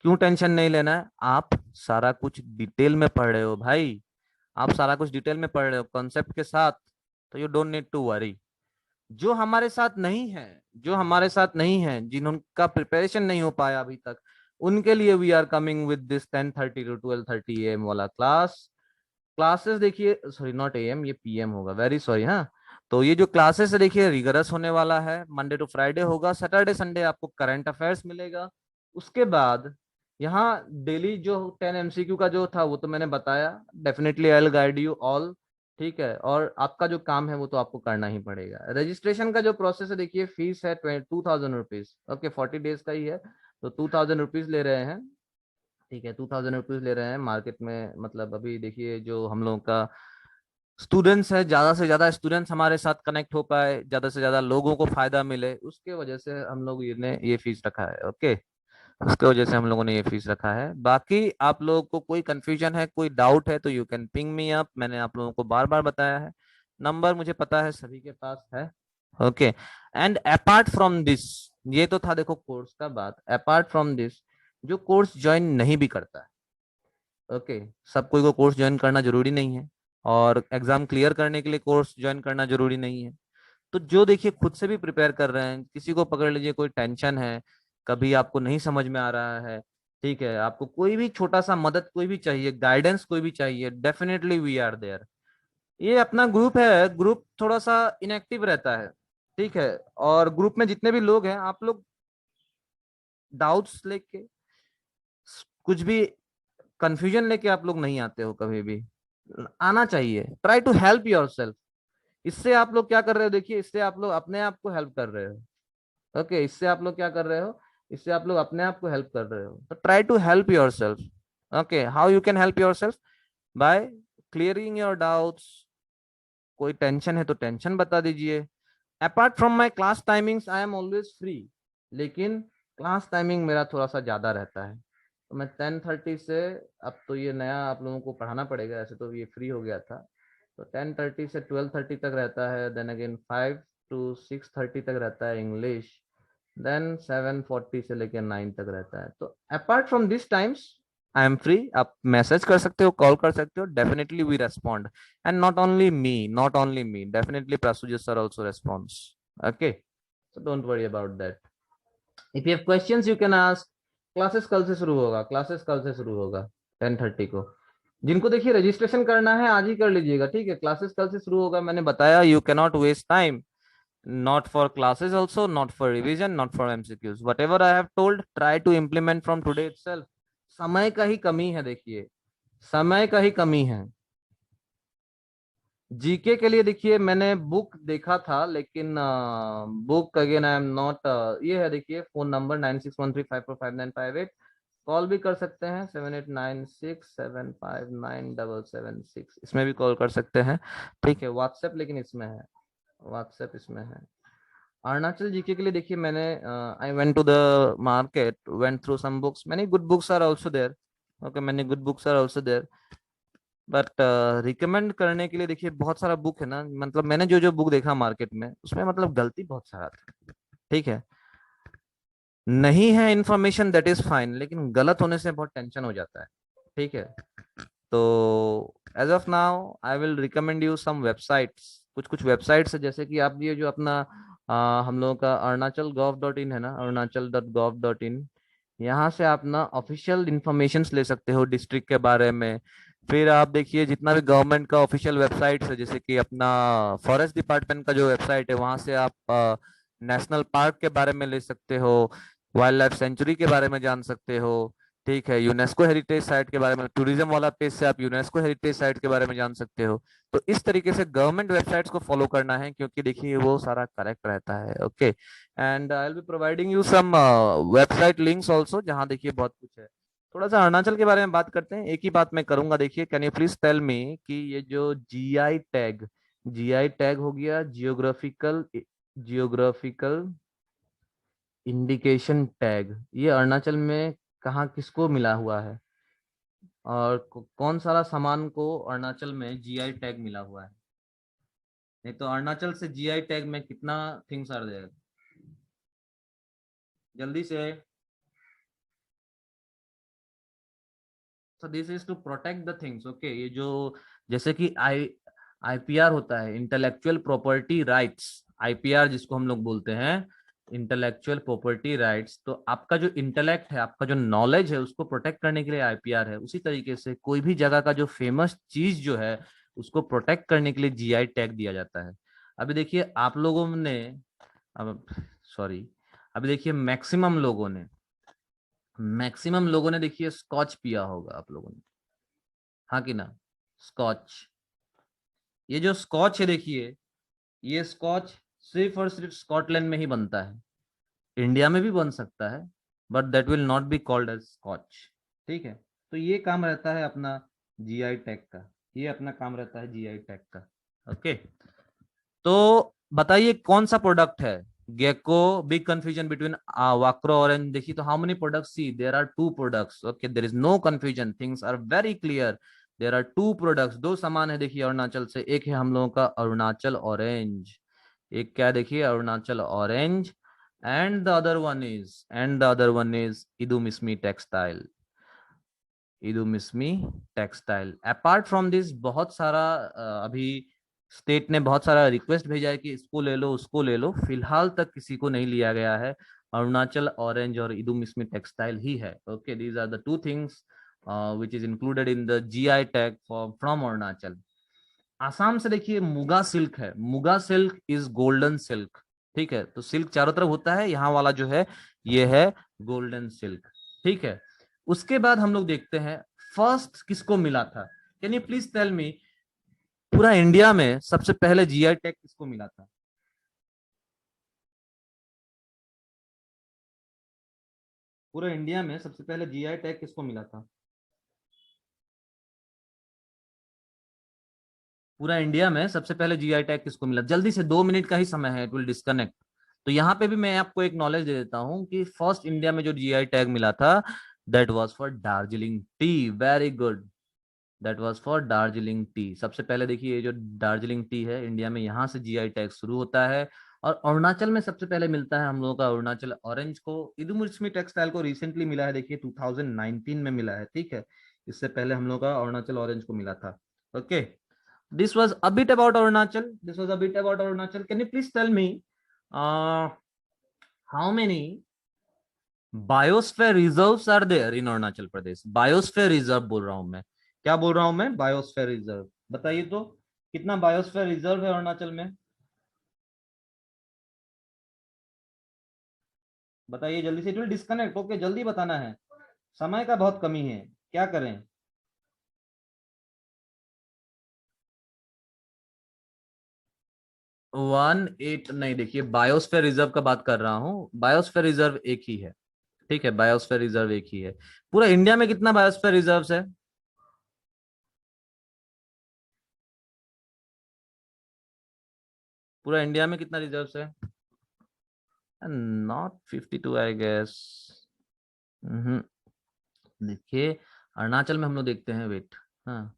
क्यों टेंशन नहीं लेना है, आप सारा कुछ डिटेल में पढ़ रहे हो भाई, आप सारा कुछ डिटेल में पढ़ रहे हो कॉन्सेप्ट के साथ, तो you don't need to worry. जो हमारे साथ नहीं है, जो हमारे साथ नहीं है, जिनका प्रिपरेशन नहीं हो पाया अभी तक, उनके लिए we are coming with this 10:30 to 12:30 AM वाला क्लास। क्लासेस देखिए, सॉरी नॉट एएम, ये पीएम होगा, वेरी सॉरी। हाँ, तो ये जो क्लासेस है देखिए रिगरस होने वाला है, मंडे टू फ्राइडे होगा, सैटरडे संडे आपको करंट अफेयर्स मिलेगा। उसके बाद यहाँ डेली जो 10 MCQ का जो था वो तो मैंने बताया, definitely I will guide you all, ठीक है। और आपका जो काम है वो तो आपको करना ही पड़ेगा। रजिस्ट्रेशन का जो प्रोसेस है देखिए, फीस है 2,000 रुपीज, ओके, 40 डेज का ही है, तो 2,000 रुपीज ले रहे हैं, ठीक है। 2,000 रुपीज ले रहे हैं मार्केट में, मतलब अभी देखिए जो हम लोगों का स्टूडेंट्स है, ज्यादा से ज्यादा स्टूडेंट्स हमारे साथ कनेक्ट हो पाए, ज्यादा से ज्यादा लोगों को फायदा मिले, उसके वजह से हम लोग ये फीस रखा है, ओके। उसके वजह से हम लोगों ने ये फीस रखा है। बाकी आप लोगों को कोई कंफ्यूजन है, कोई डाउट है तो you can ping me up, मैंने आप लोगों को बार बार बताया है, नंबर मुझे पता है सभी के पास है, okay. And apart from this, ये तो था देखो कोर्स का बात, अपार्ट फ्रॉम दिस जो कोर्स ज्वाइन नहीं भी करता है, ओके, सब कोई को कोर्स ज्वाइन करना जरूरी नहीं है, और एग्जाम क्लियर करने के लिए कोर्स ज्वाइन करना जरूरी नहीं है। तो जो देखिए खुद से भी प्रिपेयर कर रहे हैं, किसी को पकड़ लीजिए कोई टेंशन है, कभी आपको नहीं समझ में आ रहा है, ठीक है, आपको कोई भी छोटा सा मदद कोई भी चाहिए, गाइडेंस कोई भी चाहिए, डेफिनेटली वी आर देयर। ये अपना ग्रुप है, ग्रुप थोड़ा सा इनएक्टिव रहता है, ठीक है। और ग्रुप में जितने भी लोग हैं, आप लोग डाउट्स लेके, कुछ भी कंफ्यूजन लेके आप लोग नहीं आते हो कभी भी, आना चाहिए, try to help yourself. इससे आप लोग क्या कर रहे हो देखिए, इससे आप लोग अपने आप को हेल्प कर रहे हो, ओके, इससे आप लोग क्या कर रहे हो, इससे आप लोग अपने आप को हेल्प कर रहे हो। तो try to help yourself, okay. How you can help yourself, by clearing your doubts. कोई टेंशन है तो टेंशन बता दीजिए। Apart from my class timings I am always free, लेकिन क्लास टाइमिंग मेरा थोड़ा सा ज्यादा रहता है, तो मैं 10:30 से, अब तो ये नया आप लोगों को पढ़ाना पड़ेगा, ऐसे तो ये फ्री हो गया था, तो 10:30 से 12:30 तक रहता है, देन अगेन 5 to 6:30 तक रहता है इंग्लिश, देन 7:40 से लेकर 9 तक रहता है। तो apart from this times I am free, आप मैसेज कर सकते हो, कॉल कर सकते हो, definitely we respond. And not only me, not only me, definitely प्रासुजी sir also responds, okay. So don't worry about that. If you have questions you can ask. Classes कल से शुरू होगा, क्लासेस कल से शुरू होगा 10:30 को। जिनको देखिए रजिस्ट्रेशन करना है आज ही कर लीजिएगा, ठीक है, क्लासेस कल से शुरू होगा, मैंने बताया you can not waste time, not for classes also, not for revision, not for MCQs, whatever I have told try to implement from today itself। समय का ही कमी है देखिए, समय का ही कमी है। जीके के लिए देखिए मैंने बुक देखा था, लेकिन book again I am not, ये है देखिए फोन नंबर 9613545958, कॉल भी कर सकते हैं 7896759776, इसमें भी कॉल कर सकते हैं, ठीक है। व्हाट्सएप लेकिन इसमें है, व्हाट्सएप इसमें है। अरुणाचल जीके के लिए देखिए मैंने I went to the market, went through some books, many good books are also there. Okay, many good books are also there, but recommend करने के लिए देखिए बहुत सारा बुक है ना, मतलब मैंने जो जो बुक देखा मार्केट में उसमें मतलब गलती बहुत सारा था। ठीक है, नहीं है इन्फॉर्मेशन दैट इज फाइन, लेकिन गलत होने से बहुत टेंशन हो जाता है। ठीक है, तो as of now I will recommend you some websites, कुछ कुछ वेबसाइट्स है, जैसे कि आप ये जो अपना हम लोगों का अरुणाचल गॉव डॉट इन है ना, अरुणाचल.gov.in, यहाँ से आप ना ऑफिशियल इंफॉर्मेशन ले सकते हो डिस्ट्रिक्ट के बारे में। फिर आप देखिए जितना भी गवर्नमेंट का ऑफिशियल वेबसाइट है, जैसे कि अपना फॉरेस्ट डिपार्टमेंट का जो वेबसाइट है, वहां से आप नेशनल पार्क के बारे में ले सकते हो, वाइल्ड लाइफ सेंचुरी के बारे में जान सकते हो। ठीक है, यूनेस्को हेरिटेज साइट के बारे में, टूरिज्म वाला पेज से आप यूनेस्को हेरिटेज साइट के बारे में जान सकते हो। तो इस तरीके से गवर्नमेंट वेबसाइट्स को फॉलो करना है, क्योंकि देखिए वो सारा करेक्ट रहता है। Okay, and I will be providing you some website links also, जहाँ देखिए बहुत कुछ है। थोड़ा सा अरुणाचल के बारे में बात करते हैं, एक ही बात मैं करूंगा। देखिए, can you please tell me कि ये जो जीआई टैग, जीआई टैग हो गया जियोग्राफिकल, जियोग्राफिकल इंडिकेशन टैग, ये अरुणाचल में कहाँ किसको मिला हुआ है, और कौन सारा सामान को अरुणाचल में जीआई टैग मिला हुआ है? नहीं तो अरुणाचल से जीआई टैग में कितना थिंग्स आ जाएगा, जल्दी से। So this is to protect the things. Okay, ये जो जैसे कि आईपीआर होता है, इंटेलेक्चुअल प्रॉपर्टी राइट्स, आईपीआर जिसको हम लोग बोलते हैं, इंटेलेक्चुअल प्रॉपर्टी राइट्स, तो आपका जो इंटेलेक्ट है, आपका जो नॉलेज है, उसको प्रोटेक्ट करने के लिए आईपीआर है। उसी तरीके से कोई भी जगह का जो फेमस चीज जो है, उसको प्रोटेक्ट करने के लिए जीआई टैग दिया जाता है। अभी देखिए आप लोगों ने, अब सॉरी, अभी देखिए मैक्सिमम लोगों ने देखिए स्कॉच पिया होगा आप लोगों ने, हाँ कि ना? स्कॉच, ये जो स्कॉच है देखिए, ये स्कॉच सिर्फ और सिर्फ स्कॉटलैंड में ही बनता है। इंडिया में भी बन सकता है, but that will not be called as Scotch. ठीक है, तो ये काम रहता है अपना जीआई टैग का, ये अपना काम रहता है जीआई टैग का। ओके, तो बताइए कौन सा प्रोडक्ट है गेको? बिग कंफ्यूजन बिटवीन वाक्रो ऑरेंज। देखिए, तो how many products? See there are two products. Okay, there is no confusion, things are very clear. There are two products, दो सामान है देखिए अरुणाचल से। एक है हम लोगों का अरुणाचल ऑरेंज, एक क्या देखिए Arunachal orange, and the other one is इदुमिस्मी textile, इदुमिस्मी textile. Apart from this बहुत सारा अभी स्टेट ने बहुत सारा रिक्वेस्ट भेजा है कि इसको ले लो उसको ले लो, फिलहाल तक किसी को नहीं लिया गया है। अरुणाचल ऑरेंज और इदुमिस्मी टेक्सटाइल ही है। Okay, these are the two things which is included in the GI tag from Arunachal. Assam से देखिए मुगा सिल्क है, Muga silk is golden silk. ठीक है, तो सिल्क चारों तरफ होता है, यहाँ वाला जो है ये है गोल्डन सिल्क। ठीक है, उसके बाद हम लोग देखते हैं फर्स्ट किसको मिला था। Can you please tell me, पूरा इंडिया में सबसे पहले जीआई टैग किसको मिला था? पूरा इंडिया में सबसे पहले जीआई टैग किसको मिला था? पूरा इंडिया में सबसे पहले जीआई टैग किसको मिला? जल्दी से, 2 मिनट का ही समय है, इट विल डिस्कनेक्ट। तो यहाँ पे भी मैं आपको एक नॉलेज दे देता हूँ कि फर्स्ट इंडिया में जो जीआई टैग मिला था, that was for Darjeeling T. Very good, that was for Darjeeling T. सबसे पहले देखिए ये जो दार्जिलिंग टी है, इंडिया में यहाँ से जीआई टैग शुरू होता है। और अरुणाचल में सबसे पहले मिलता है हम लोगों का अरुणाचल ऑरेंज को। इदुमुस्मी टेक्सटाइल को रिसेंटली मिला है, देखिए 2019 में मिला है। ठीक है, इससे पहले हम लोग का अरुणाचल ऑरेंज को मिला था। Okay, this was a bit about Arunachal. This was a bit about Arunachal. Can you please tell me how many biosphere reserves are there in Arunachal Pradesh? Biosphere reserve बोल रहा हूं मैं, क्या बोल रहा हूं मैं? Biosphere reserve. बताइए तो, कितना बायोस्फीयर रिजर्व है अरुणाचल में? बताइए जल्दी से, इट विल डिस्कनेक्ट। ओके, जल्दी बताना है, समय का बहुत कमी है, क्या करें? 18 नहीं, देखिए बायोस्फीयर रिजर्व का बात कर रहा हूँ, बायोस्फीयर रिजर्व एक ही है। ठीक है, बायोस्फीयर रिजर्व एक ही है। पूरा इंडिया में कितना बायोस्फीयर रिजर्व है? पूरा इंडिया में कितना रिजर्व्स है? Not 52 I guess. देखिए अरुणाचल में हम लोग देखते हैं, वेट, हाँ,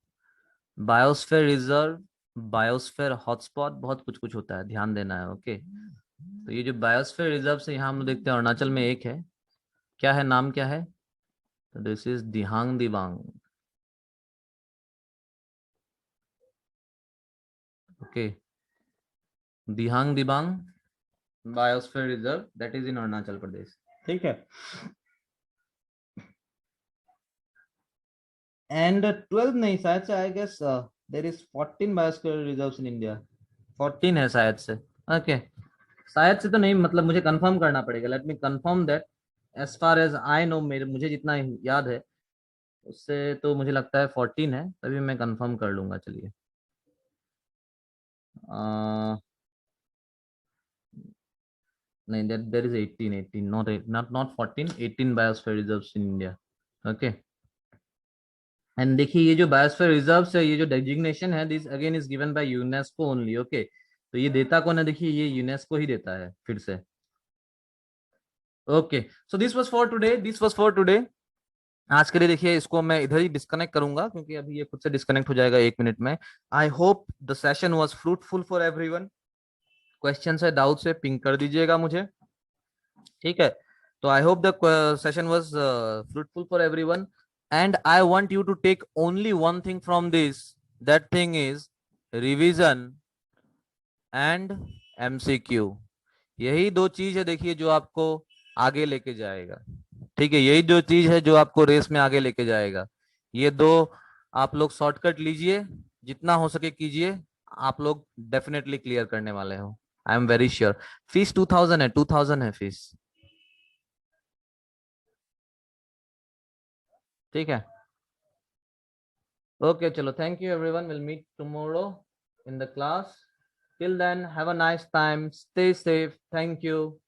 बायोस्फीयर रिजर्व, बायोस्फीयर हॉटस्पॉट, बहुत कुछ कुछ होता है, ध्यान देना है। ओके, तो ये जो बायोस्फीयर रिजर्व से यहाँ हम लोग देखते हैं अरुणाचल में एक है, क्या है, नाम क्या है? तो this is Dihang Dibang. Okay, Dihang Dibang biosphere reserve, that is in Arunachal Pradesh. ठीक है, एंड 12 नहीं, शायद से I guess there is 14 biosphere reserves in India. 14 है शायद से। ओके, शायद से तो नहीं, मतलब मुझे कंफर्म करना पड़ेगा, let me confirm that. As far as I know, मेरे मुझे जितना याद है उससे तो मुझे लगता है 14 है, तभी मैं कंफर्म कर लूंगा। चलिए, नहीं, there is 18, 18, not 14, 18 biosphere reserves in India. Okay, and देखिए ये जो बायोस्फीयर रिजर्व्स है, ये जो डेजिग्नेशन है, this again is given by UNESCO only. Okay, तो ये देता कौन है? देखिए ये यूनेस्को ही देता है फिर से। Okay, so this was for today, this was for today. आज के लिए देखिए इसको मैं इधर ही डिस्कनेक्ट करूंगा, क्योंकि अभी ये खुद से डिस्कनेक्ट हो जाएगा 1 मिनट में। I hope the session was fruitful for everyone. Question है, डाउट है, पिंक कर दीजिएगा मुझे। ठीक है, तो I hope the session was fruitful for everyone, and I want you to take only one thing from this, that thing is revision and MCQ. यही दो चीज है देखिए जो आपको आगे लेके जाएगा। ठीक है, यही दो चीज है जो आपको रेस में आगे लेके जाएगा। ये दो आप लोग शॉर्टकट लीजिए, जितना हो सके कीजिए, आप लोग डेफिनेटली क्लियर करने वाले हो, I am very sure. Fees 2000 है, 2000 है फीस। ठीक है, ओके, चलो, thank you everyone, will meet tomorrow in the class. Till then, have a nice time, stay safe, thank you.